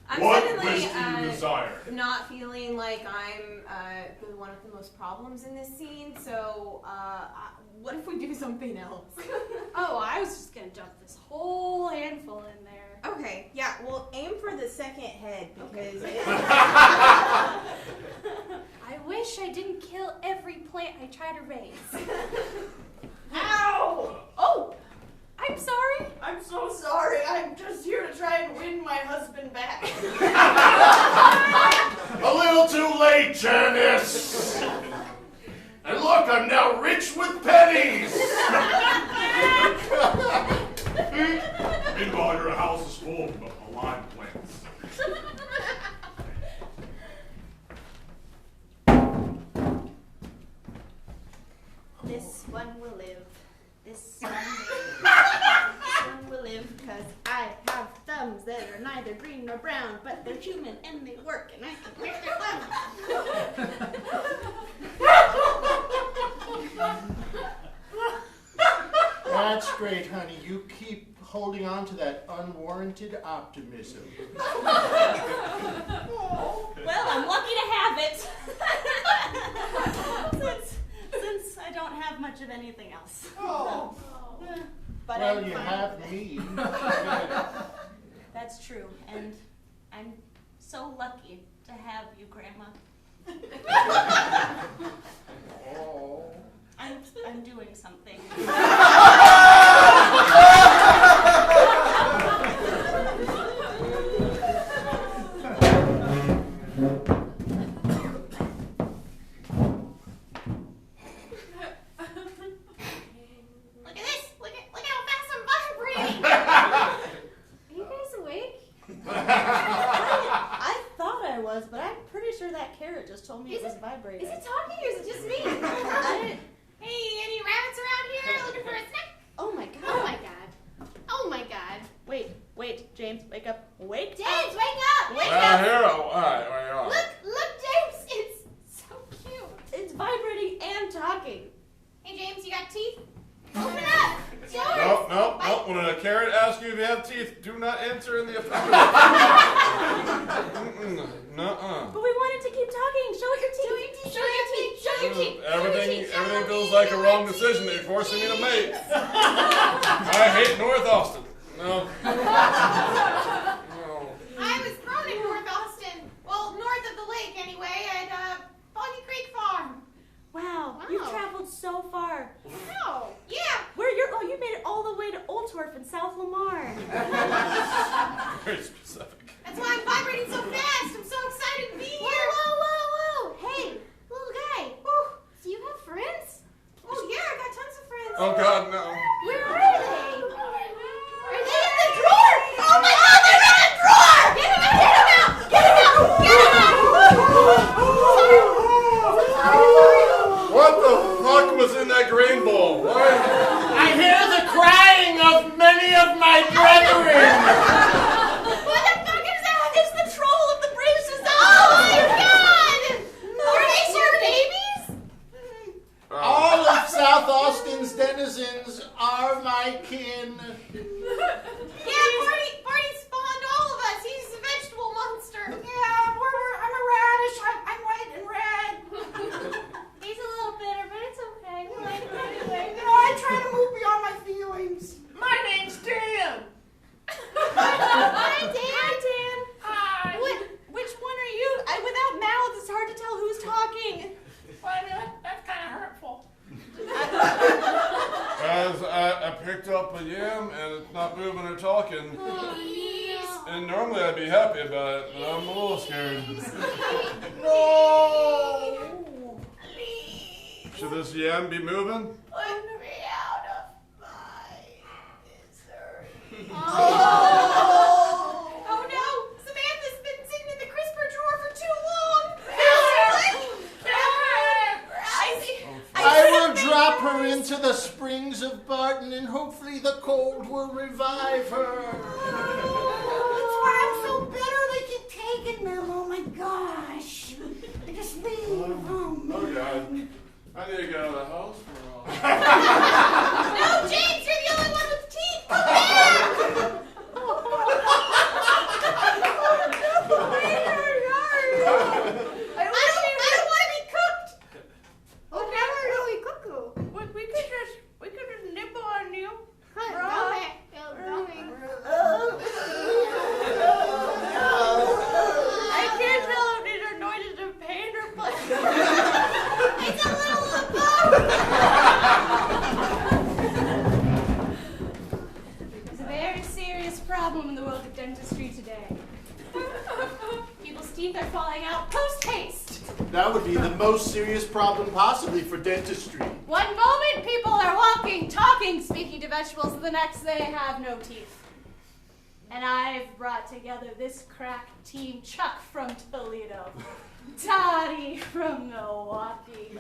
I'm what suddenly wish do you desire? not feeling like I'm one of the most problems in this scene. So what if we do something else? Oh, I was just gonna dump this whole handful in there. Okay, yeah. Well, aim for the second head because. I wish I didn't kill every plant I try to raise. Ow! Oh, I'm sorry. I'm so sorry. I'm just here to try and win my husband back. A little too late, Janice. And look, I'm now rich with pennies. Meanwhile, your house is full of alive plants. This one will live. This one will live because I have thumbs that are neither green nor brown, but they're human and they work and I can wear their thumbs. That's great, honey. You keep holding on to that unwarranted optimism. Well, I'm lucky to have it. since I don't have much of anything else. Oh. But Well, I'm you fine. have me. That's true, and I'm so lucky to have you, Grandma. Oh. I'm doing something. Look at this! Look how fast I'm vibrating! Are you guys awake? I thought I was, but I'm pretty sure that carrot just told me it was vibrating. Is it talking or is it just me? Hey, any rabbits around here looking for a snack? Oh my god. Oh my god. Oh my god. Wait, James, wake up. Wake James, up. wake up! Wake up! Here, all right, where you are? Look, James! It's so cute. It's vibrating and talking. Hey, James, you got teeth? Open it up! Show us! No. When a carrot asks you if you have teeth, do not answer in the affirmative. Nuh-uh. But we wanted to keep talking. Show your teeth. Show your teeth! Show your teeth! Everything feels like a wrong decision that you're forcing me to make. I hate North Austin. No. I was thrown in North Austin. Well, north of the lake, anyway, at Foggy Creek Farm. Wow, you've traveled so far. No. Yeah. You made it all the way to Oldtorf in South Lamar. Very specific. That's why I'm vibrating so fast. I'm so excited to be here. Whoa. Hey, little guy. Do you have friends? Oh, yeah, I got tons of friends. Oh, God, no. Where are they? Are they in the drawer? Oh, my God, they're in the drawer! Get them out! What the fuck was in that grain bowl? Why? I hear the crying of many of my brethren. What the fuck is that? It's the troll of the Bruces. Oh, my God! Are they your babies? All of South Austin's denizens are my kin. Yeah, Barney spawned all of us. He's a vegetable monster. Yeah, I'm a radish. I'm white and red. He's a little bitter, but it's okay. We like him anyway. I try to move beyond my feelings. My name's Dan. Hi, Dan. Hi. Which one are you? Without mouths, it's hard to tell who's talking. Well, I mean, that's kind of hurtful. As I picked up a yam and it's not moving or talking. And normally I'd be happy about it, but I'm a little scared. No. Should this yam be moving? Let me out of my misery. Oh no! cold will revive her. That's why I'm so bitter. They keep taking them. Oh my gosh. They just leave. Oh God. I need to get out of the house for a while. No, James, you're the only one with teeth. Come back. I don't want to be cooked. Oh, never really cuckoo. We could just nibble on you. Go back. I can't tell if these are noises of pain or pleasure. It's a little of both. There's a very serious problem in the world of dentistry today. People's teeth are falling out post-haste. That would be the most serious problem possibly for dentistry. One moment people are walking, talking, speaking to vegetables, the next they have no teeth. And I've brought together this crack team: Chuck from Toledo, Toddy from Milwaukee,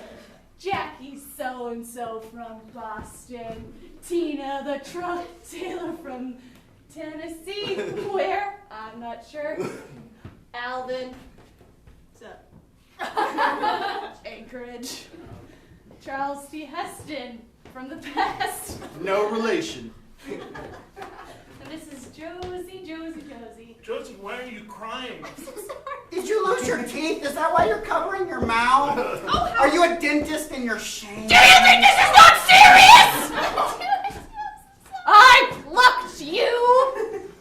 Jackie so-and-so from Boston, Tina the truck Taylor from Tennessee, where? I'm not sure. Alvin. Anchorage. Charles T. Heston from the past. No relation. And this is Josie. Josie, why are you crying? Did you lose your teeth? Is that why you're covering your mouth? Are you a dentist in your shame? Do you think this is not serious? I plucked you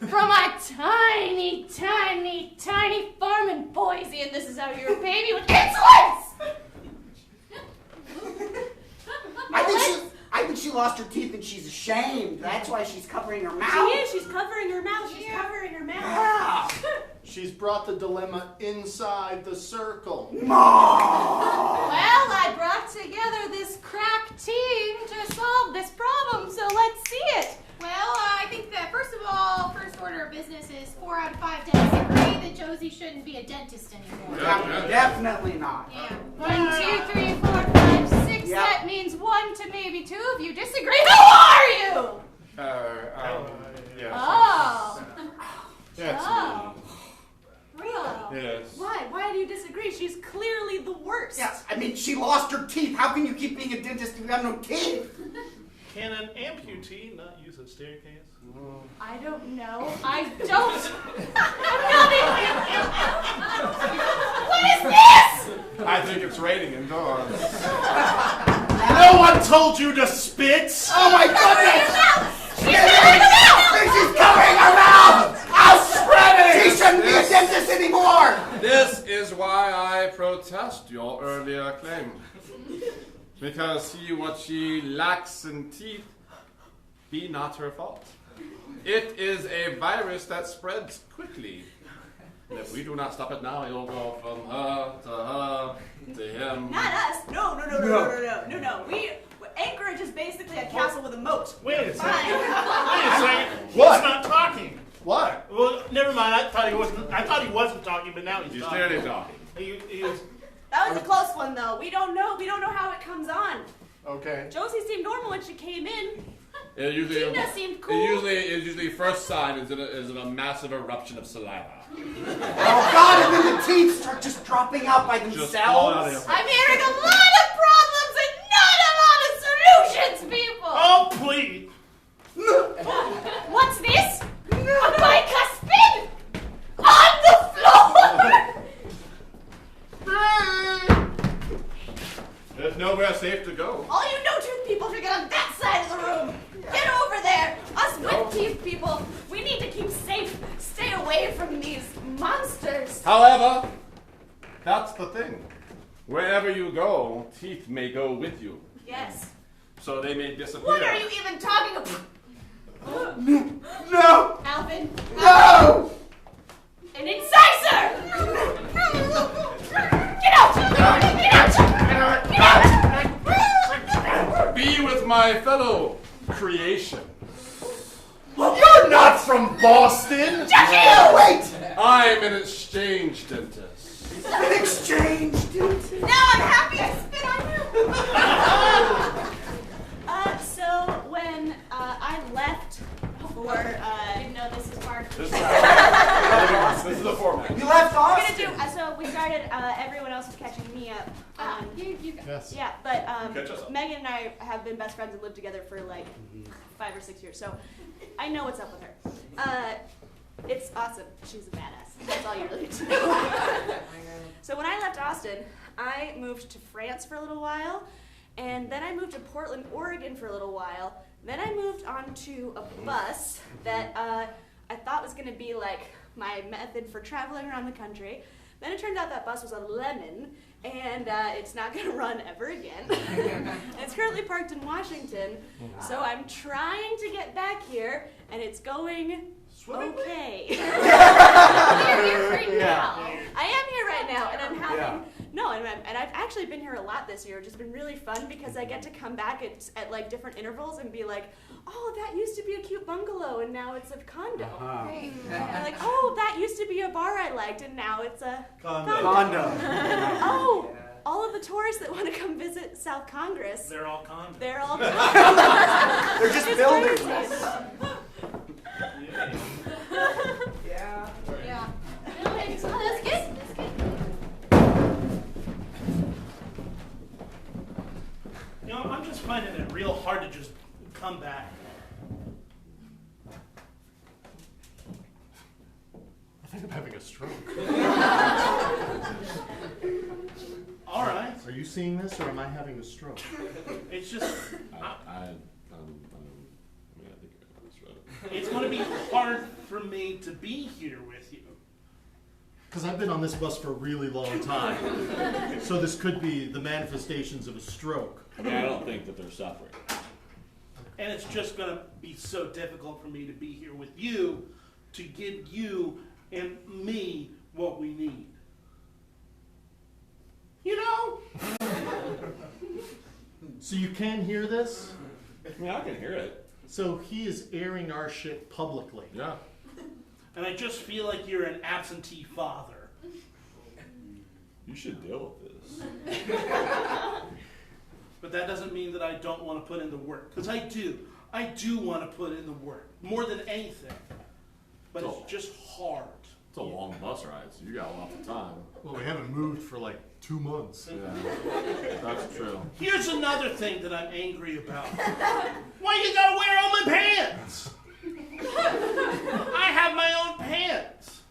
from a tiny, tiny, tiny farm in Boise, and this is how you repay me with insolence! I think she lost her teeth and she's ashamed. That's why she's covering her mouth. She is. She's covering her mouth. She's covering her mouth. Yeah. She's brought the dilemma inside the circle. Well, I brought together this crack team to solve this problem, so let's see it. Well, I think that first of all, first order of business is 4 out of 5 dentists agree that Josie shouldn't be a dentist anymore. Definitely not. Yeah. 1, 2, 3, 4, 5, 6. Yep. That means 1 to maybe 2 of you disagree. Who are you? Yes. Oh. That's Oh. me. Real. Yes. Why? Why do you disagree? She's clearly the worst. Yeah, I mean, she lost her teeth. How can you keep being a dentist if you have no teeth? Can an amputee not use a staircase? I don't know. I don't. What is this? I think it's raining indoors. No one told you to spit! Oh my goodness! She's covering her mouth! She's covering her mouth! I'll shred it! She shouldn't be a dentist anymore! This is why I protest your earlier claim. Because see what she lacks in teeth be not her fault. It is a virus that spreads quickly. And if we do not stop it now, it'll go from her to him. Not us. No. Anchorage is basically a castle with a moat. Wait a second. Fine. Wait a second. What? He's not talking. What? Well, never mind. I thought he wasn't talking, but now he's He's talking. clearly talking. He was. That was a close one, though. We don't know how it comes on. Okay. Josie seemed normal when she came in. It usually, Tina seemed cool. It usually first sign is in a massive eruption of saliva. Oh God, and then the teeth start just dropping out by Just fall out of themselves. your I'm hearing a lot of problems and not a lot of solutions, people. Oh, please. What's this? A bicuspid? On the floor? There's nowhere safe to go. All you no-tooth people should get on that side of the room. Get over there. Us with-teeth people, we need to keep safe. Stay away from these monsters. However, that's the thing. Wherever you go, teeth may go with you. Yes. So they may disappear. What are you even talking about? No! Alvin? No! An incisor! Get out! Get out! Get out! Be with my fellow creation. You're not from Boston! No, wait! I'm an exchange dentist. An exchange dentist. Now I'm happy I spit on you! So when I left or didn't know this is part of This the is the format. You left We're Austin. gonna do. So we started. Everyone else is catching me up. You go. Yes. Yeah, but Catch us up. Megan and I have been best friends and lived together for like 5 or 6 years, so I know what's up with her. It's awesome. She's a badass. That's all you really need to know. So when I left Austin, I moved to France for a little while, and then I moved to Portland, Oregon for a little while. Then I moved onto a bus that I thought was going to be like my method for traveling around the country. Then it turned out that bus was a lemon, and it's not going to run ever again. It's currently parked in Washington, so I'm trying to get back here, and it's going okay. You're here right now. I am here right now, and I'm having and I've actually been here a lot this year. It's just been really fun because I get to come back at like different intervals and be like, oh, that used to be a cute bungalow, and now it's a condo. And like, oh, that used to be a bar I liked, and now it's a Condo. Oh, all of the tourists that want to come visit South Congress. They're all condos. They're all condos. They're just It's buildings. crazy. Yeah. Yeah. No, that's good. That's good. You know, I'm just finding it real hard to just come back. I think I'm having a stroke. All right. Are you seeing this, or am I having a stroke? It's just, I mean, I think you're right. it's going to be hard for me to be here with you. Because I've been on this bus for a really long time. So this could be the manifestations of a stroke. I mean, I don't think that they're suffering. And it's just going to be so difficult for me to be here with you to give you and me what we need. You know? So you can hear this? I mean, I can hear it. So he is airing our shit publicly. Yeah. And I just feel like you're an absentee father. You should deal with this. But that doesn't mean that I don't want to put in the work. Because I do. I do want to put in the work. More than anything. But it's just hard. It's a long bus ride, so you got a lot of time. Well, we haven't moved for like 2 months. Yeah, that's true. Here's another thing that I'm angry about. Why you gotta wear all my pants? I have my own pants.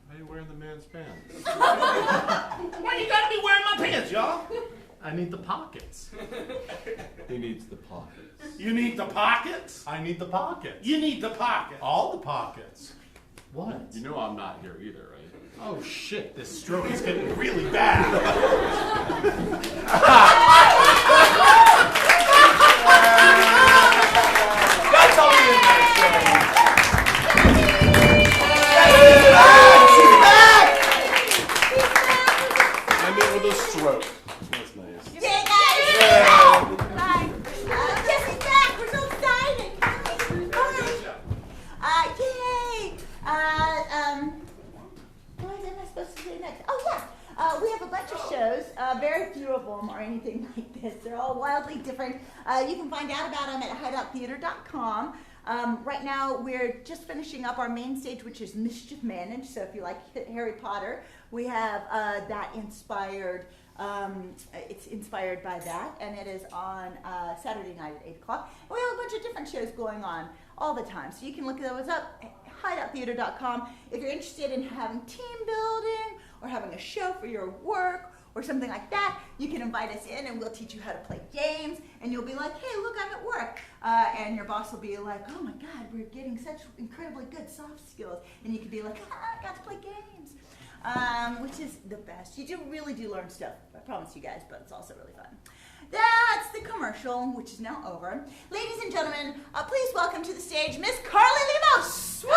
Why are you wearing the man's pants? Why you gotta be wearing my pants, y'all? I need the pockets. He needs the pockets. You need the pockets? I need the pockets. You need the pockets. All the pockets. What? You know I'm not here either, right? Oh shit, this stroke is getting really bad. That's all we did. She's back! I'm in with a stroke. That's nice. Yay, guys! Bye. Jesse's back. We're so excited. Yay! What am I supposed to say next? Oh, yeah. We have a bunch of shows. Very few of them are anything like this. They're all wildly different. You can find out about them at hideouttheater.com. Right now, we're just finishing up our main stage, which is Mischief Managed. So if you like Harry Potter, we have that inspired. It's inspired by that, and it is on Saturday night at 8 o'clock. We have a bunch of different shows going on all the time, so you can look those up at hideouttheater.com. If you're interested in having team building or having a show for your work or something like that, you can invite us in and we'll teach you how to play games, and you'll be like, hey, look, I'm at work. And your boss will be like, oh my God, we're getting such incredibly good soft skills. And you can be like, I got to play games. Which is the best. You really do learn stuff, I promise you guys, but it's also really fun. That's the commercial, which is now over. Ladies and gentlemen, please welcome to the stage Miss Carly Lemos. Woo!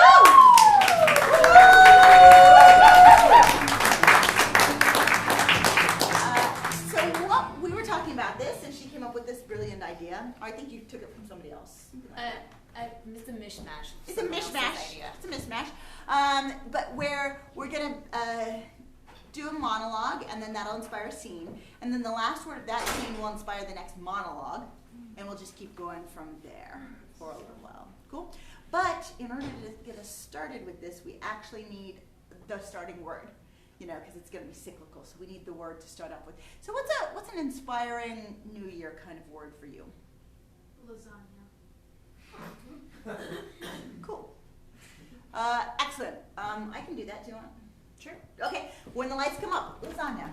So what we were talking about this, and she came up with this brilliant idea. I think you took it from somebody else. It's a mishmash. It's a mishmash. It's a mishmash. But where we're gonna do a monologue, and then that'll inspire a scene, and then the last word of that scene will inspire the next monologue, and we'll just keep going from there for a little while. Cool. But in order to get us started with this, we actually need the starting word, because it's going to be cyclical. So we need the word to start off with. So what's an inspiring New Year kind of word for you? Lasagna. Cool. Excellent. I can do that. Do you want? Sure. Okay. When the lights come up, lasagna.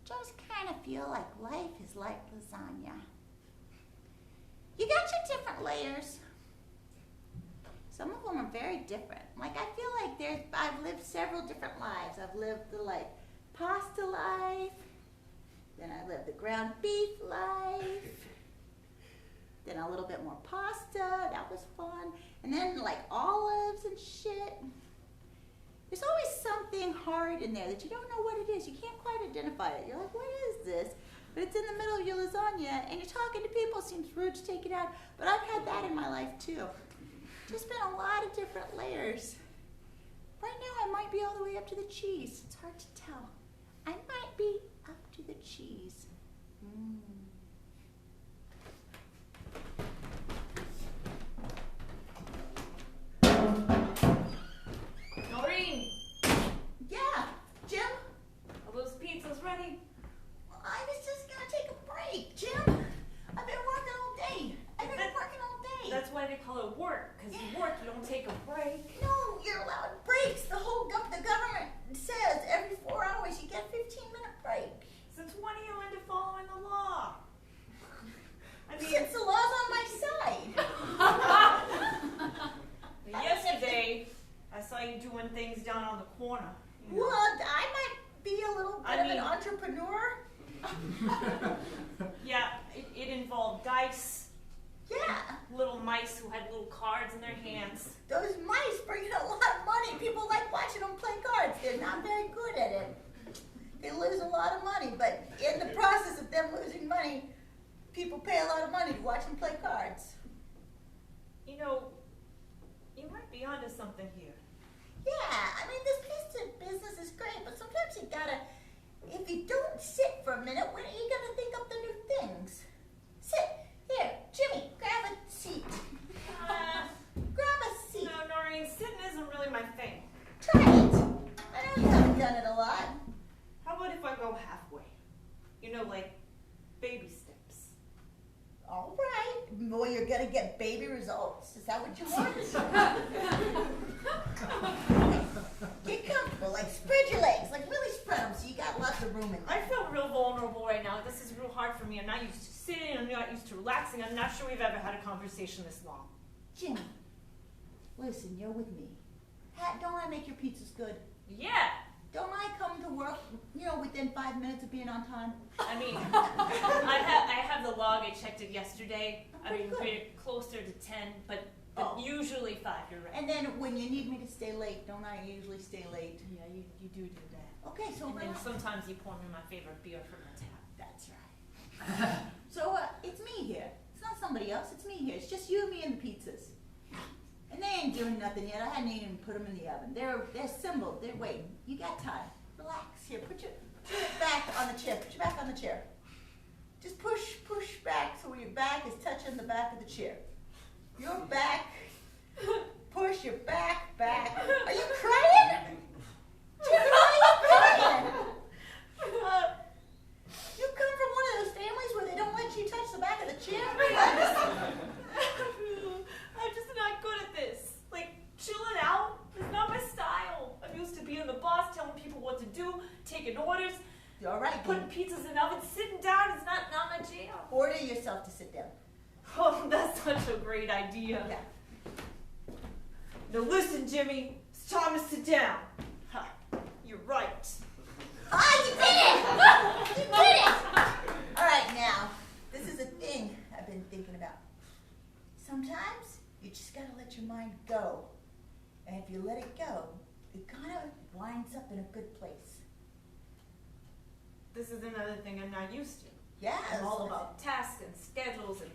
Just kind of feel like life is like lasagna. You got your different layers. Some of them are very different. Like I feel like I've lived several different lives. I've lived the pasta life. Then I lived the ground beef life. Then a little bit more pasta. That was fun. And then olives and shit. There's always something hard in there that you don't know what it is. You can't quite identify it. You're like, what is this? But it's in the middle of your lasagna, and you're talking to people. It seems rude to take it out. But I've had that in my life, too. Just been a lot of different layers. Right now, I might be all the way up to the cheese. It's hard to tell. I might be up to the cheese. Noreen! Yeah, Jim? Are those pizzas ready? I was just gonna take a break, Jim. I've been working all day. That's why they call it work, because you work, you don't take a break. No, you're allowed breaks. The government says every 4 hours you get a 15-minute break. Since when are you into following the law? Since the law's on my side. Yesterday, I saw you doing things down on the corner. Well, I might be a little bit of an entrepreneur. Yeah, it involved dice. Yeah. Little mice who had little cards in their hands. Those mice bring in a lot of money. People like watching them play cards. They're not very good at it. They lose a lot of money, but in the process of them losing money, people pay a lot of money to watch them play cards. You might be onto something here. Yeah, this pizza business is great, but sometimes you gotta, if you don't sit for a minute, when are you gonna think up the new things? Sit. Here, Jimmy, grab a seat. Grab a seat. No, Noreen, sitting isn't really my thing. Try it. I know you haven't done it a lot. How about if I go halfway? Like baby steps. All right. Well, you're gonna get baby results. Is that what you want? Get comfortable. Spread your legs. Really spread them so you got lots of room in there. I feel real vulnerable right now. This is real hard for me. I'm not used to sitting. I'm not used to relaxing. I'm not sure we've ever had a conversation this long. Jimmy, listen, you're with me. Don't I make your pizzas good? Yeah. Don't I come to work, within 5 minutes of being on time? I have the log. I checked it yesterday. Good. We're closer to 10, but usually 5, you're right. And then when you need me to stay late, don't I usually stay late? Yeah, you do that. Okay, so and then sometimes you pour me my favorite beer from the tap. That's right. So it's me here. It's not somebody else. It's me here. It's just you, me, and the pizzas. And they ain't doing nothing yet. I hadn't even put them in the oven. They're assembled. They're waiting. You got time. Relax. Here, put your back on the chair. Put your back on the chair. Just push back so your back is touching the back of the chair. Your back. Push your back. Are you crying? Jimmy, why are you crying? You come from one of those families where they don't let you touch the back of the chair? I'm just not good at this. Chilling out is not my style. I'm used to being the boss, telling people what to do, taking orders. All right. Putting pizzas in ovens, sitting down is not my jam. Order yourself to sit down. Oh, that's such a great idea. Yeah. Now listen, Jimmy. It's time to sit down. Ha, you're right. Ah, you did it! You did it! All right, now, this is a thing I've been thinking about. Sometimes you just gotta let your mind go. And if you let it go, it kind of winds up in a good place. This is another thing I'm not used to. Yeah. I'm all about tasks and schedules and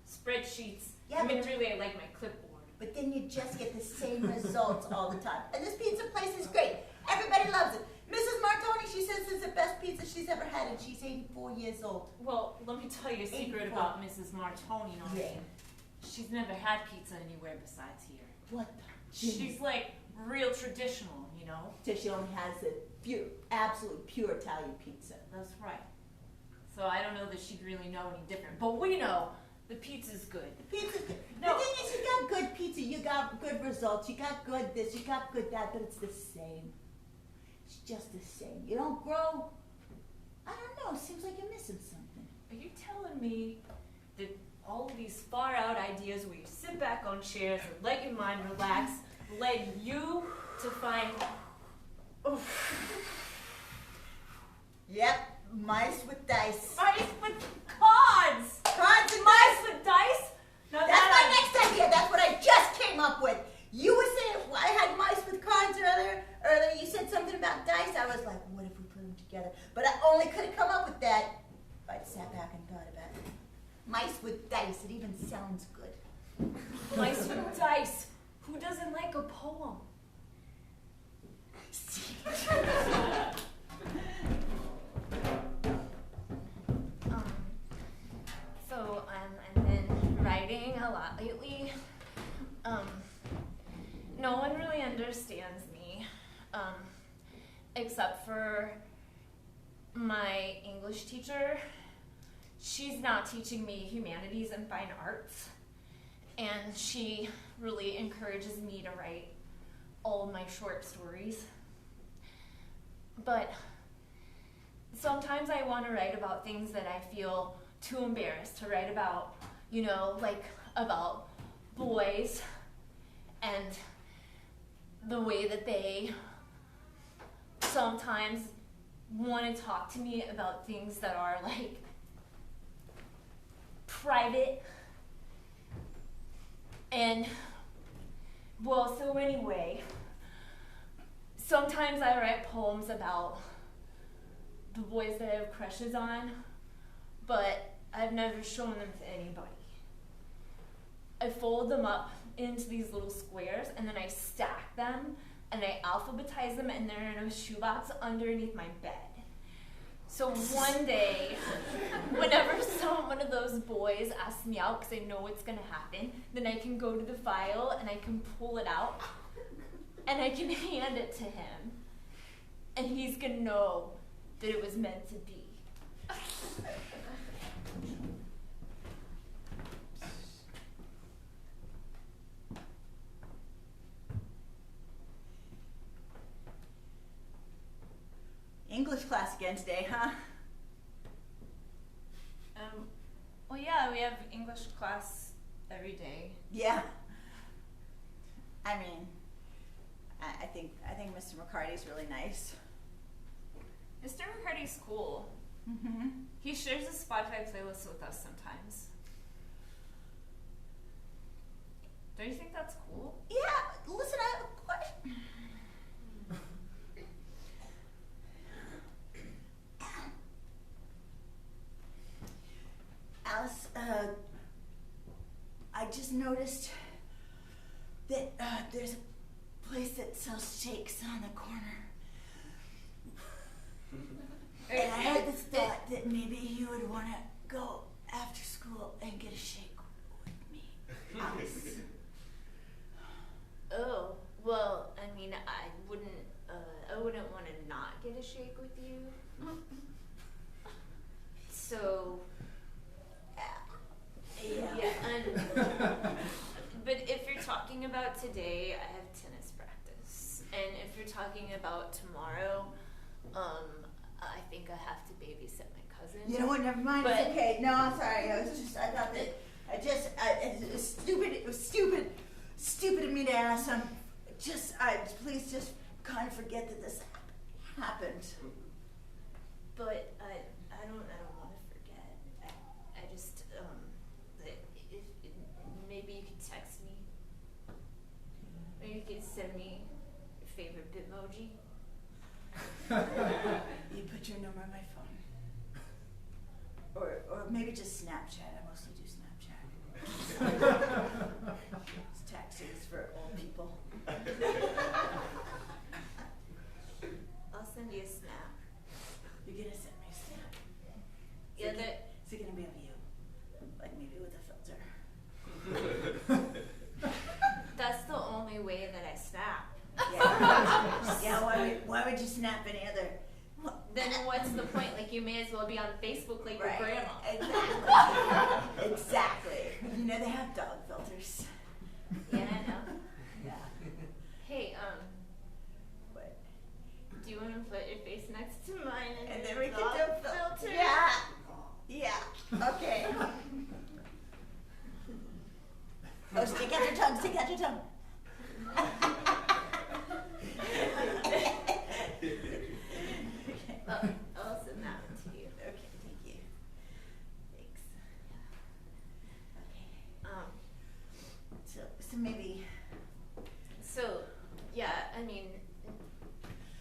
spreadsheets. Yeah, really, I like my clipboard. But then you just get the same results all the time. And this pizza place is great. Everybody loves it. Mrs. Martoni, she says it's the best pizza she's ever had, and she's 84 years old. Well, let me tell you a secret 84. about Mrs. Martoni. Yeah. She's never had pizza anywhere besides here. What the? She's like real traditional, you know? So she only has the absolute pure Italian pizza. That's right. So I don't know that she'd really know any different. But we know the pizza's good. The pizza's good. No. The thing is, you got good pizza, you got good results, you got good this, you got good that, but it's the same. It's just the same. You don't grow. I don't know. It seems like you're missing something. Are you telling me that all of these far out ideas where you sit back on chairs and let your mind relax led you to find... Oh. Yep, mice with dice. Mice with cards! Cards and mice with dice? Now that's my next idea. That's what I just came up with. You were saying I had mice with cards earlier. Earlier you said something about dice. I was like, what if we put them together? But I only could have come up with that if I'd sat back and thought about it. Mice with dice. It even sounds good. Mice with dice. Who doesn't like a poem? So I've been writing a lot lately. No one really understands me, except for my English teacher. She's now teaching me humanities and fine arts, and she really encourages me to write all of my short stories. But sometimes I want to write about things that I feel too embarrassed to write about, you know, like about boys and the way that they sometimes want to talk to me about things that are like private. And well, so anyway, sometimes I write poems about the boys that I have crushes on, but I've never shown them to anybody. I fold them up into these little squares, and then I stack them, and I alphabetize them, and they're in a shoebox underneath my bed. So one day, whenever one of those boys asks me out, because I know what's going to happen, then I can go to the file, and I can pull it out, and I can hand it to him, and he's going to know that it was meant to be. English class again today, huh? Well, yeah, we have English class every day. Yeah. I mean, I think Mr. McCarty's really nice. Mr. McCarty's cool. Mm-hmm. He shares his Spotify playlist with us sometimes. Don't you think that's cool? Yeah, listen, I have a question. Alice, I just noticed that there's a place that sells shakes on the corner. And I had this thought that maybe you would want to go after school and get a shake with me, Alice. Oh, well, I mean, I wouldn't want to not get a shake with you. So, yeah. But if you're talking about today, I have tennis practice, and if you're talking about tomorrow, I think I have to babysit my cousin. You know what? Never mind. But, it's okay. No, I'm sorry. I thought that. It was stupid. It was stupid of me to ask. Please just kind of forget that this happened. But I don't want to forget. I just if maybe you could text me, or you could send me your favorite Bitmoji. You put your number on my phone, or maybe just Snapchat. I mostly do Snapchat. Texting is for old people. I'll send you a what's the point? Like, you may as well be on Facebook like Right. your grandma. Exactly. Exactly. You know they have dog filters. Yeah, I know. Yeah. Hey, What? do you want to put your face next to mine And the then we can dog do filter? Yeah. Yeah. Okay. Oh, stick out your tongue. Stick out your tongue. I'll send that one to you. Okay. Thank you. Thanks. Okay. So maybe. So, yeah, I mean,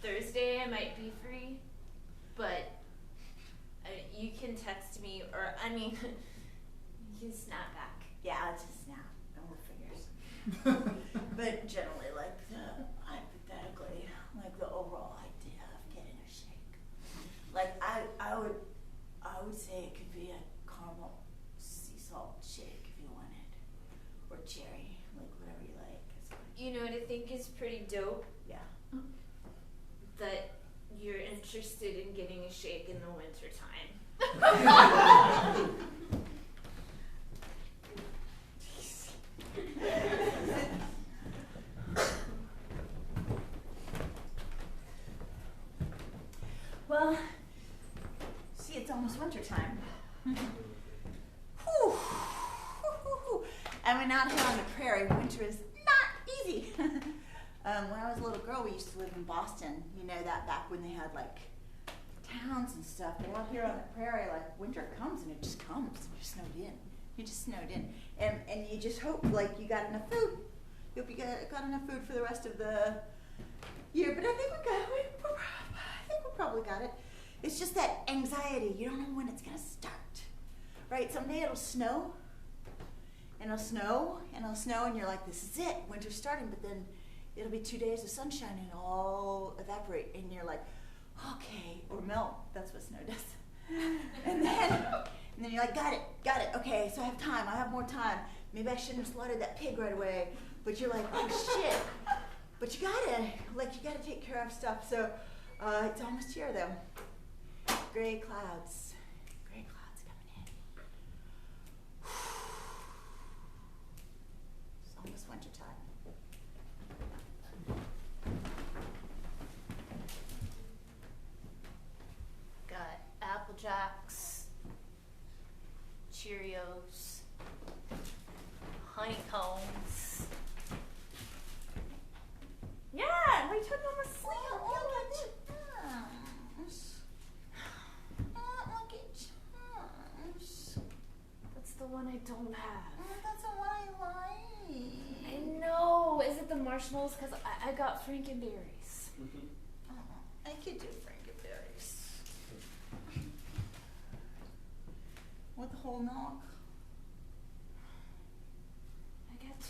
Thursday I might be free, but you can text me, or, I mean, you can snap back. Yeah, I'll just snap. Don't work fingers. But generally, like hypothetically, like the overall idea of getting a shake. Like I would say it could be a caramel sea salt shake if you wanted, or cherry, like whatever you like. You know what I think is pretty dope? Yeah. That you're interested in getting a shake in the winter time. Well, see, it's almost winter time. Whew. I mean, out here on the prairie, winter is not easy. When I was a little girl, we used to live in Boston. You know that back when they had like towns and stuff. But out here on the prairie, like winter comes and it just comes. You're snowed in. You just snowed in, and you just hope like you got enough food. You hope you got enough food for the rest of the year. But I think we probably got it. It's just that anxiety. You don't know when it's gonna start, right? Someday it'll snow, and it'll snow, and it'll snow, and you're like, this is it. Winter's starting, but then it'll be 2 days of sunshine and it'll all evaporate, and you're like, okay, or melt. That's what snow does. And then you're like, got it. Okay, so I have time. I have more time. Maybe I shouldn't have slaughtered that pig right away. But you're like, oh shit. But you gotta take care of stuff. So it's almost here though. Gray clouds coming in. It's almost winter time. Got Apple Jacks, Cheerios, honeycombs. Yeah, we took them asleep. Look at Charms. That's the one I don't have. That's the one I like. I know. Is it the marshmallows? Because I got Frankenberries. I could do Frankenberries. With whole milk. I got 2%.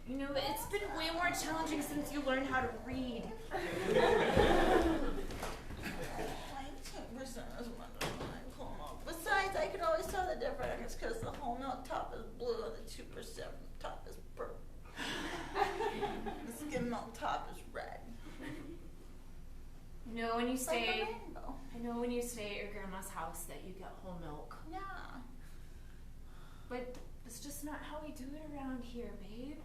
You know, it's been way more challenging since you learned how to read. Like 2% is wonderful. Besides, I can always tell the difference because the whole milk top is blue and the 2% top is purple. The skim milk top is red. You know when you stay. Like a rainbow. I know when you stay at your grandma's house that you get whole milk. Yeah. But it's just not how we do it around here, babe.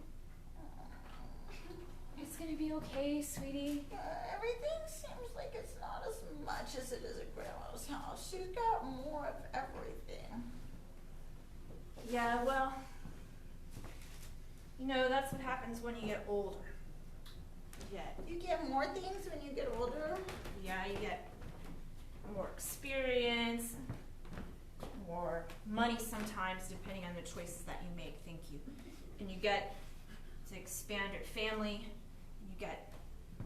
It's gonna be okay, sweetie. Everything seems like it's not as much as it is at Grandma's house. She's got more of everything. Yeah, well, you know, that's what happens when you get older. Yeah. You get more things when you get older? Yeah, you get more experience, more money sometimes, depending on the choices that you make, thank you. And you get to expand your family.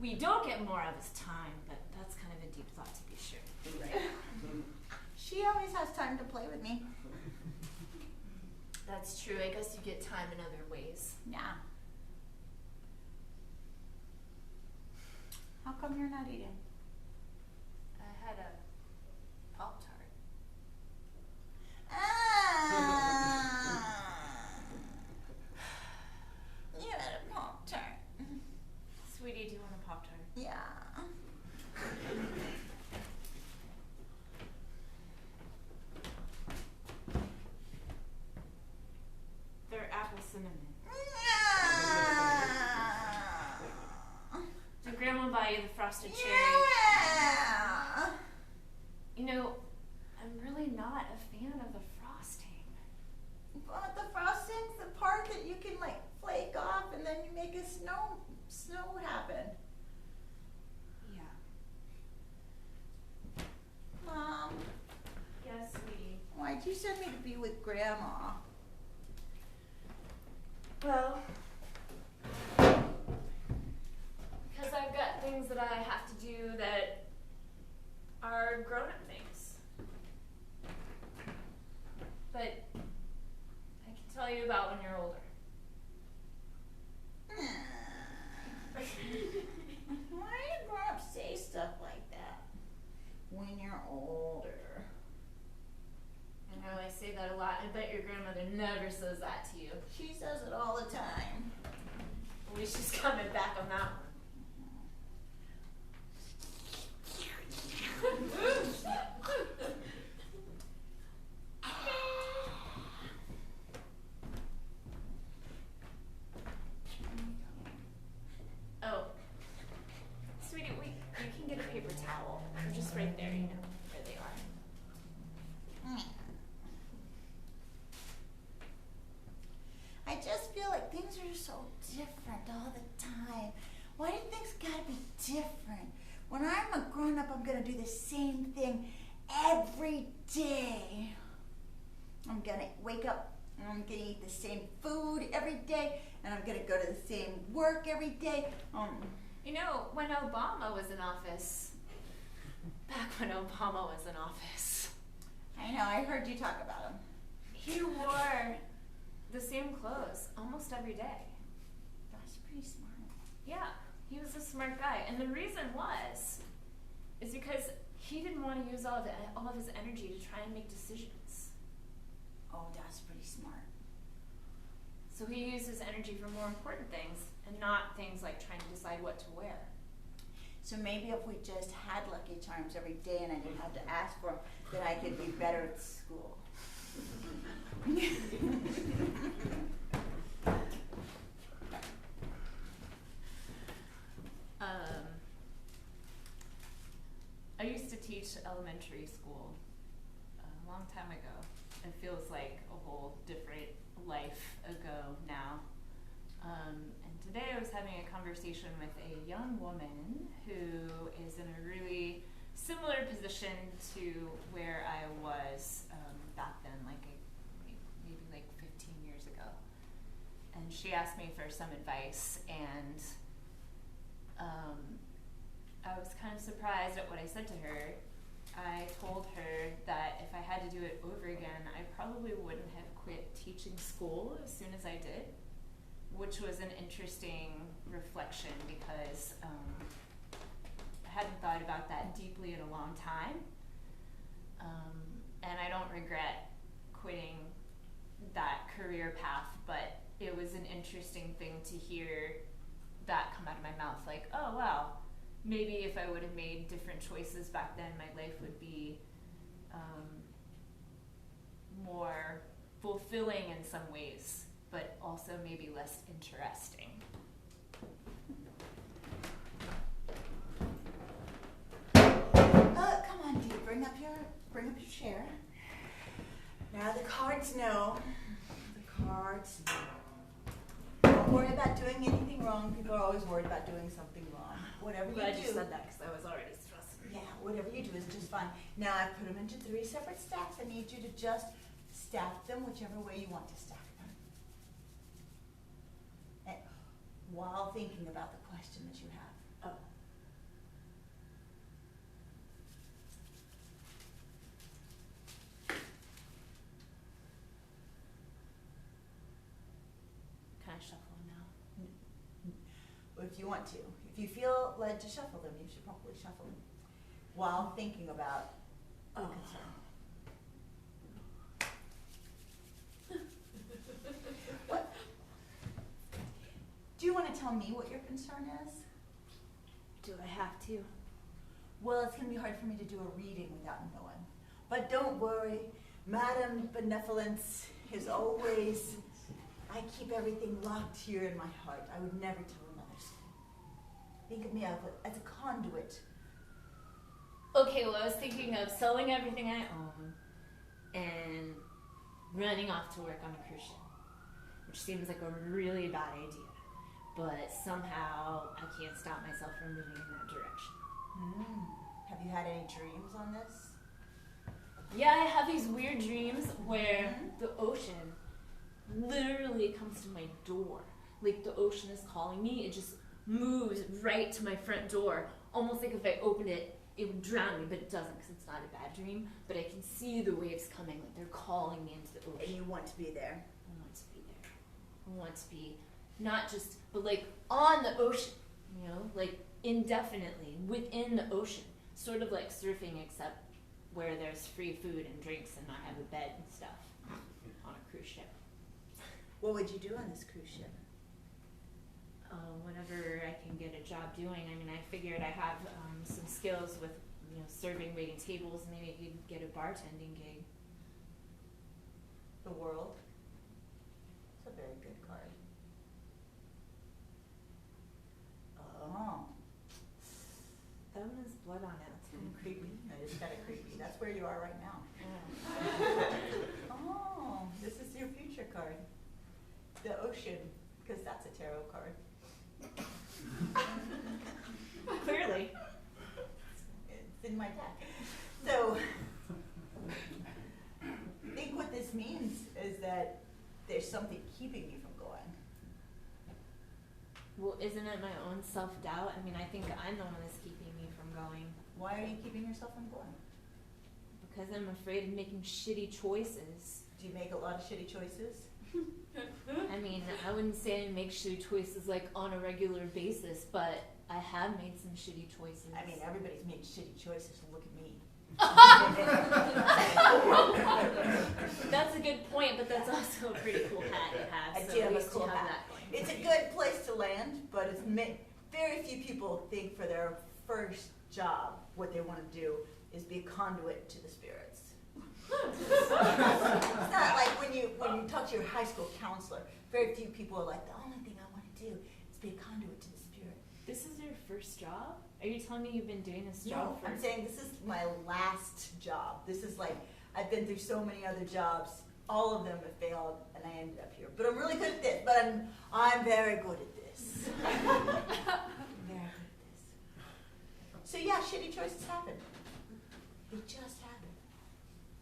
We don't get more of his time, but that's kind of a deep thought to be sure. Right. She always has time to play with me. That's true. I guess you get time in other ways. Yeah. How come you're not eating? I had a Pop-Tart. You had a Pop-Tart. Sweetie, do you want a Pop-Tart? Yeah. cinnamon. Did Grandma buy you the frosted cherry? Yeah. You know, I'm really not a fan of the frosting. But the frosting's the part that you can like flake off and then you make a snow happen. Yeah. Mom, Yes, sweetie. why'd you send me to be with Grandma? Well, because I've got things that I have to do that are grown-up things. But I can tell you about when you're older. Why do grown-ups say stuff like that? When you're older. I know I say that a lot. I bet your grandmother never says that to you. She says it all the time. At least she's coming back on that one. Oh, sweetie, you can get a paper towel. They're just right there, you know where they are. I just feel like things are so different all the time. Why do things gotta be different? When I'm a grown-up, I'm gonna do the same thing every day. I'm gonna wake up and I'm gonna eat the same food every day, and I'm gonna go to the same work every day. You know, when Obama was in office, back when Obama was in office, I know, I heard you talk about him. he wore the same clothes almost every day. That's pretty smart. Yeah, he was a smart guy. And the reason is because he didn't want to use all of his energy to try and make decisions. Oh, that's pretty smart. So he used his energy for more important things and not things like trying to decide what to wear. So maybe if we just had Lucky Charms every day and I didn't have to ask for them, then I could be better at school. I used to teach elementary school a long time ago. It feels like a whole different life ago now. And today I was having a conversation with a young woman who is in a really similar position to where I was back then, maybe like 15 years ago. And she asked me for some advice, and I was kind of surprised at what I said to her. I told her that if I had to do it over again, I probably wouldn't have quit teaching school as soon as I did, which was an interesting reflection because I hadn't thought about that deeply in a long time. And I don't regret quitting that career path, but it was an interesting thing to hear that come out of my mouth, like, oh wow, maybe if I would have made different choices back then, my life would be more fulfilling in some ways, but also maybe less interesting. Come on, Dee, bring up your chair. Now the cards know. The cards know. Don't worry about doing anything wrong. People are always worried about doing something wrong. Whatever you do. Glad you said that because I was already stressed. Yeah, whatever you do is just fine. Now I've put them into 3 separate stacks. I need you to just stack them whichever way you want to stack them. And while thinking about the question that you have. Oh. Can I shuffle them now? If you want to. If you feel led to shuffle them, you should probably shuffle them while thinking about the concern. What? Do you want to tell me what your concern is? Do I have to? Well, it's going to be hard for me to do a reading without knowing. But don't worry, Madame Benevolence is always I keep everything locked here in my heart. I would never tell another soul. Think of me as a conduit. Okay, well, I was thinking of selling everything I own and running off to work on a cruise ship, which seems like a really bad idea. But somehow I can't stop myself from moving in that direction. Have you had any dreams on this? Yeah, I have these weird dreams where the ocean literally comes to my door. Like the ocean is calling me. It just moves right to my front door. Almost like if I opened it, it would drown me, but it doesn't because it's not a bad dream. But I can see the waves coming, like they're calling me into the ocean. And you want to be there? I want to be there. I want to be not just, but like on the ocean, you know, like indefinitely within the ocean. Sort of like surfing, except where there's free food and drinks and I have a bed and stuff on a cruise ship. What would you do on this cruise ship? Whatever I can get a job doing. I mean, I figured I have some skills with, you know, serving, waiting tables. Maybe I could get a bartending gig. The world? It's a very good card. Oh. That one has blood on it. It's kind of creepy. It's kind of creepy. That's where you are right now. Oh, this is your future card. The ocean, because that's a tarot card. Clearly. It's in my deck. So, I think what this means is that there's something keeping you from going. Well, isn't it my own self-doubt? I mean, I think I'm the one that's keeping me from going. Why are you keeping yourself from going? Because I'm afraid of making shitty choices. Do you make a lot of shitty choices? I mean, I wouldn't say I make shitty choices like on a regular basis, but I have made some shitty choices. I mean, everybody's made shitty choices. Look at me. That's a good point, but that's also a pretty cool hat to have. I So do at have a least cool you have hat. that going. It's a good place to land, but it's very few people think for their first job what they want to do is be a conduit to the spirits. It's not like when you talk to your high school counselor, very few people are like, the only thing I want to do is be a conduit to the spirit. This is your first job? Are you telling me you've been doing this No, job for... I'm saying this is my last job. This is like, I've been through so many other jobs. All of them have failed, and I ended up here. But I'm really good at this. But I'm very good at this. I'm very good at this. So yeah, shitty choices happen. They just happen.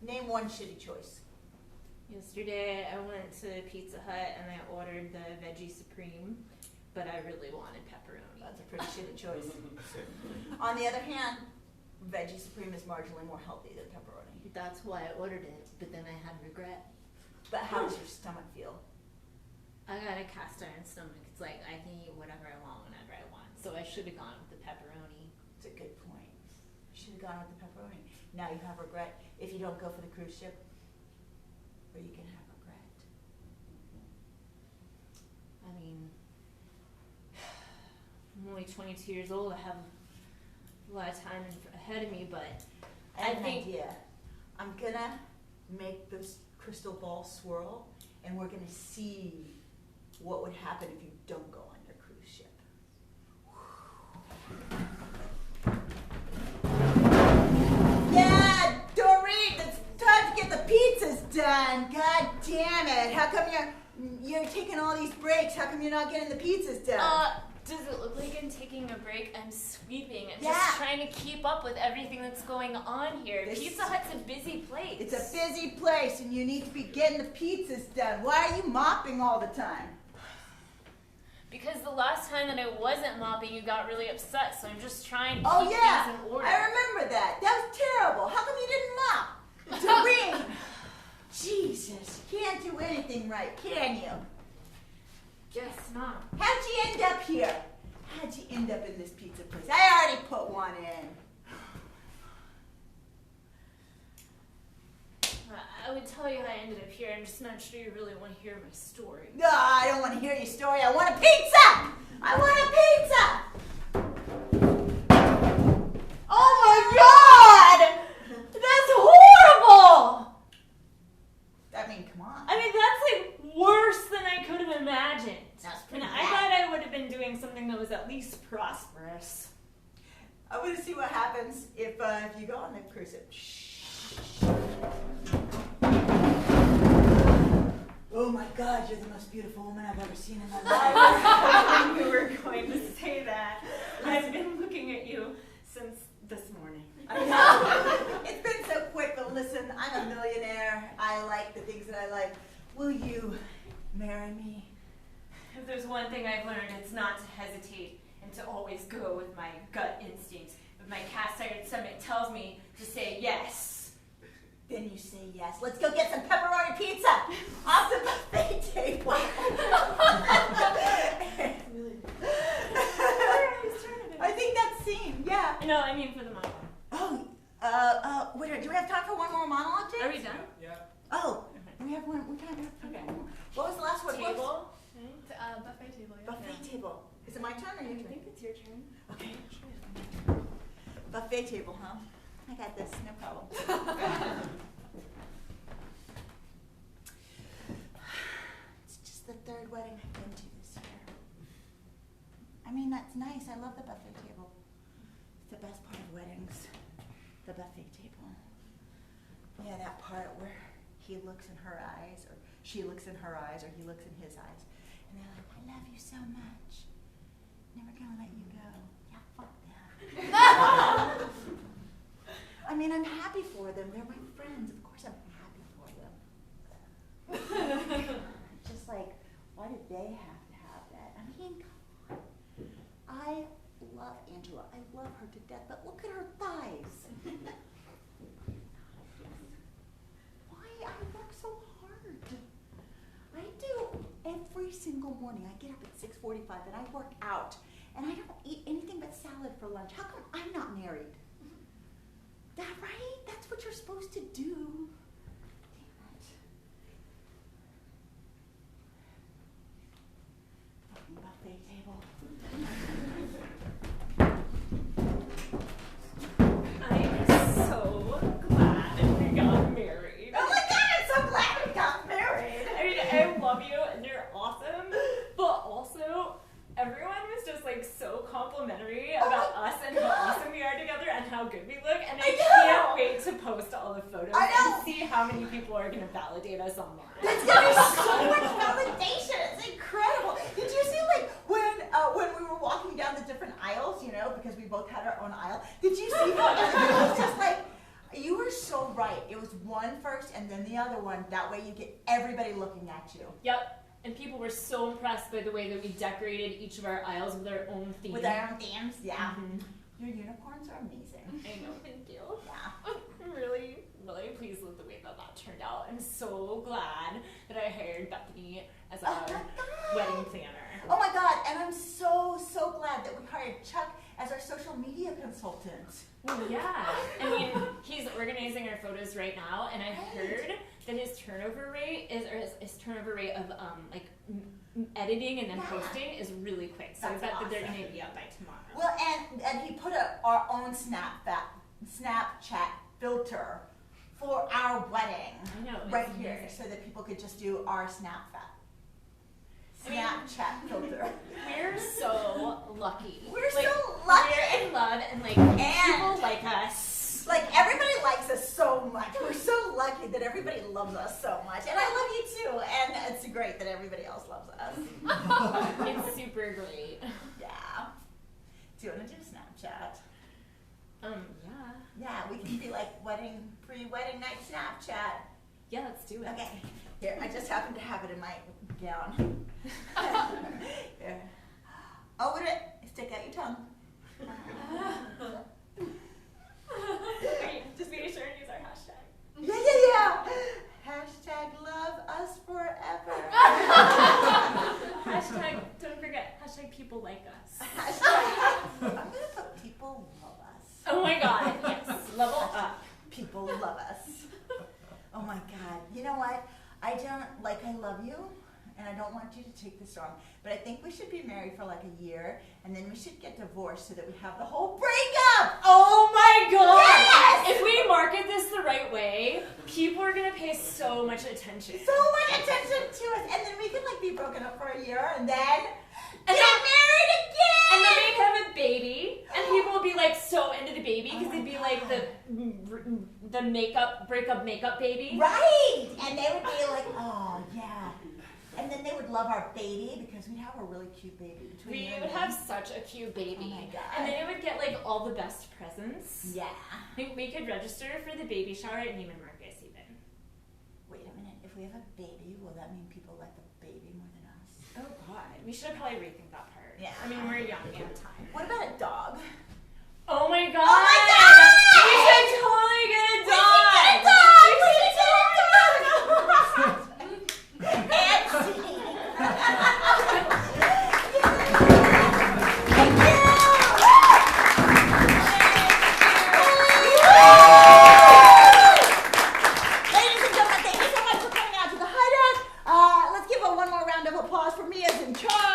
Name one shitty choice. Yesterday, I went to Pizza Hut and I ordered the Veggie Supreme, but I really wanted pepperoni. That's a pretty shitty choice. On the other hand, Veggie Supreme is marginally more healthy than pepperoni. That's why I ordered it, but then I had regret. But how does your stomach feel? I got a cast iron stomach. It's like I can eat whatever I want whenever I want. So I should have gone with the pepperoni. It's a good point. You should have gone with the pepperoni. Now you have regret if you don't go for the cruise ship, or you can have regret. I mean, I'm only 22 years old. I have a lot of time ahead of me, but I have an think idea. I'm gonna make this crystal ball swirl, and we're gonna see what would happen if you don't go on your cruise ship. Yeah, Doreen, it's time to get the pizzas done. God damn it! How come you're taking all these breaks? How come you're not getting the pizzas done? Does it look like I'm taking a break? I'm sweeping. I'm Yeah. just trying to keep up with everything that's going on here. This- Pizza Hut's a busy place. It's a busy place, and you need to be getting the pizzas done. Why are you mopping all the time? Because the last time that I wasn't mopping, you got really upset, so I'm just trying to Oh keep yeah, things in order. I remember that. That was terrible. How come you didn't mop? Doreen, Jesus, you can't do anything right, can you? Guess not. How'd you end up here? How'd you end up in this pizza place? I already put one in. I would tell you how I ended up here. I'm just not sure you really want to hear my story. No, I don't want to hear your story. I want a pizza! I want a pizza! Oh my God! That's horrible! I mean, come on. I mean, that's like worse than I could have imagined. That's And pretty I bad. thought I would have been doing something that was at least prosperous. I want to see what happens if you go on the cruise ship. Oh my God, you're the most beautiful woman I've ever seen in my life. I knew you were going to say that. I've been looking at you since this morning. I know. It's been so quick, but listen, I'm a millionaire. I like the things that I like. Will you marry me? If there's one thing I've learned, it's not to hesitate and to always go with my gut instincts. If my cast-iron stomach tells me to say yes, then you say yes. Let's go get some pepperoni pizza off the buffet table. I think that's scene, yeah. No, I mean for the monologue. Oh, wait, do we have time for one more monologue, James? Are we done? Yeah. Oh, we have one. We kind of have Okay. What was the last one? Table. Buffet table. Yeah. Buffet table. Is it my turn or your I turn? think it's your turn. Okay. Buffet table, huh? I got this, no problem. It's just the third wedding I've been to this year. I mean, that's nice. I love the buffet table. It's the best part of weddings, the buffet table. Yeah, that part where he looks in her eyes, or she looks in her eyes, or he looks in his eyes. And they're like, I love you so much. Never gonna let you go. Yeah, fuck that. I mean, I'm happy for them. They're my friends. Of course I'm happy for them. Just like, why did they have to have that? I mean, come on. I love Angela. I love her to death, but look at her thighs. Why I work so hard? I do every single morning. I get up at 6:45 and I work out. And I don't eat anything but salad for lunch. How come I'm not married? That right? That's what you're supposed to do. Damn it. Fucking buffet table. I'm so glad that we got married. Oh my God, I'm so glad we got married. I mean, I love you and you're awesome, but also everyone was just like so complimentary about us and how awesome we are together and how good we look, and I can't wait to post all the photos and see how many people are going to validate us online. It's gonna be so much validation. It's incredible. Did you see like when we were walking down the different aisles, you know, because we both had our own aisle? Did you see how everyone was just like, you were so right. It was one first and then the other one. That way you get everybody looking at you. Yep. And people were so impressed by the way that we decorated each of our aisles with our own theme. With our own themes, yeah. Mm-hmm. Your unicorns are amazing. I know, thank you. Yeah. I'm really, really pleased with the way that that turned out. I'm so glad that I hired Bethany as our wedding planner. Oh my God, and I'm so glad that we hired Chuck as our social media consultant. Well, yeah. I mean, he's organizing our photos right now, and I heard that his turnover rate his turnover rate of editing and then posting is really quick. So I bet that they're going to be up by tomorrow. Well, and he put our own Snapchat filter for our wedding. I know, right it's here, amazing. so that people could just do our Snapchat filter. We're so lucky. We're so lucky. We're in love, and people like us. Like, everybody likes us so much. We're so lucky that everybody loves us so much. And I love you too. And it's great that everybody else loves us. It's super great. Yeah. Do you want to do Snapchat? Yeah. Yeah, we can do like pre-wedding night Snapchat. Yeah, let's do it. Okay. Here, I just happen to have it in my gown. Here. Open it. Stick out your tongue. Wait, just be sure and use our hashtag. Yeah. Hashtag love us forever. Hashtag, don't forget, hashtag people like us. I'm going to put people love us. Oh my God, yes. Level up. People love us. Oh my God. You know what? I love you. and I don't want you to take this wrong, but I think we should be married for like a year, and then we should get divorced so that we have the whole breakup. Oh my god! Yes! If we market this the right way, people are gonna pay so much attention. So much attention to us, and then we can like be broken up for a year, and then And get married again. And then we could have a baby, and people would be like so into the baby because they'd be like the breakup makeup baby. Right, and they would be like, oh yeah, and then they would love our baby because we'd have a really cute baby between We you and would me. have such a cute baby. Oh my God. And then it would get like all the best presents. Yeah. I think we could register for the baby shower at Neiman Marcus even. Wait a minute, if we have a baby, will that mean people like the baby more than us? Oh god, we should probably rethink that part. Yeah. I mean, we're young and time. What about a dog? Oh my god! Oh my God! We should totally get a dog! Ladies and gentlemen, thank you so much for coming out to the hideout. Let's give one more round of applause for Mia's in charge.